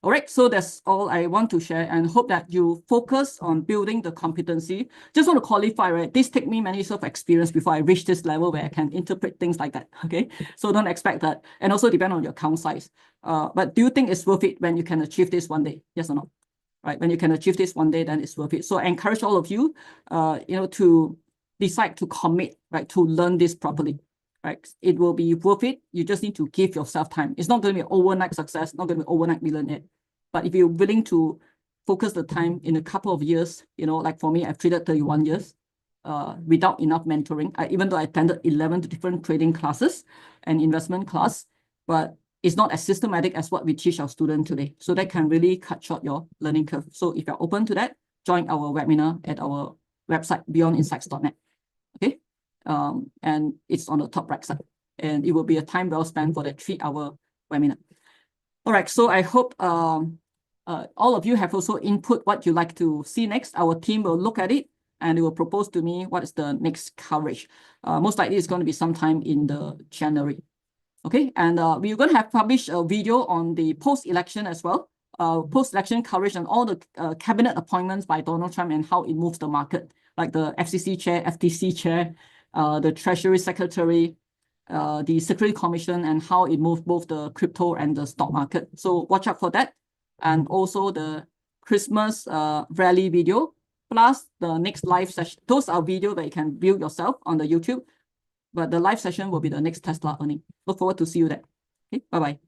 All right, so that's all I want to share, and hope that you focus on building the competency. Just want to qualify, right? This take me many years of experience before I reach this level where I can interpret things like that. Okay, so don't expect that, and also depend on your account size. But do you think it's worth it when you can achieve this one day? Yes or no? Right, when you can achieve this one day, then it's worth it. So I encourage all of you, you know, to decide to commit, right, to learn this properly, right? It will be worth it. You just need to give yourself time. It's not going to be overnight success, not going to be overnight millionaire. But if you're willing to focus the time in a couple of years, you know, like for me, I've traded 31 years without enough mentoring. Even though I attended 11 different trading classes and investment class, but it's not as systematic as what we teach our students today. So that can really cut short your learning curve. So if you're open to that, join our webinar at our website, beyondinsights.net. Okay, and it's on the top right side, and it will be a time well spent for the 3-hour webinar. All right, so I hope all of you have also input what you like to see next. Our team will look at it and it will propose to me what is the next coverage. Most likely it's going to be sometime in the January. Okay, and we're going to have published a video on the post-election as well. Post-election coverage on all the cabinet appointments by Donald Trump and how it moves the market, like the FCC chair, FTC chair, the Treasury Secretary, the Security Commission, and how it moved both the crypto and the stock market. So watch out for that. And also the Christmas rally video, plus the next live session. Those are videos that you can view yourself on the YouTube, but the live session will be the next Tesla earning. Look forward to see you there. Okay, bye-bye.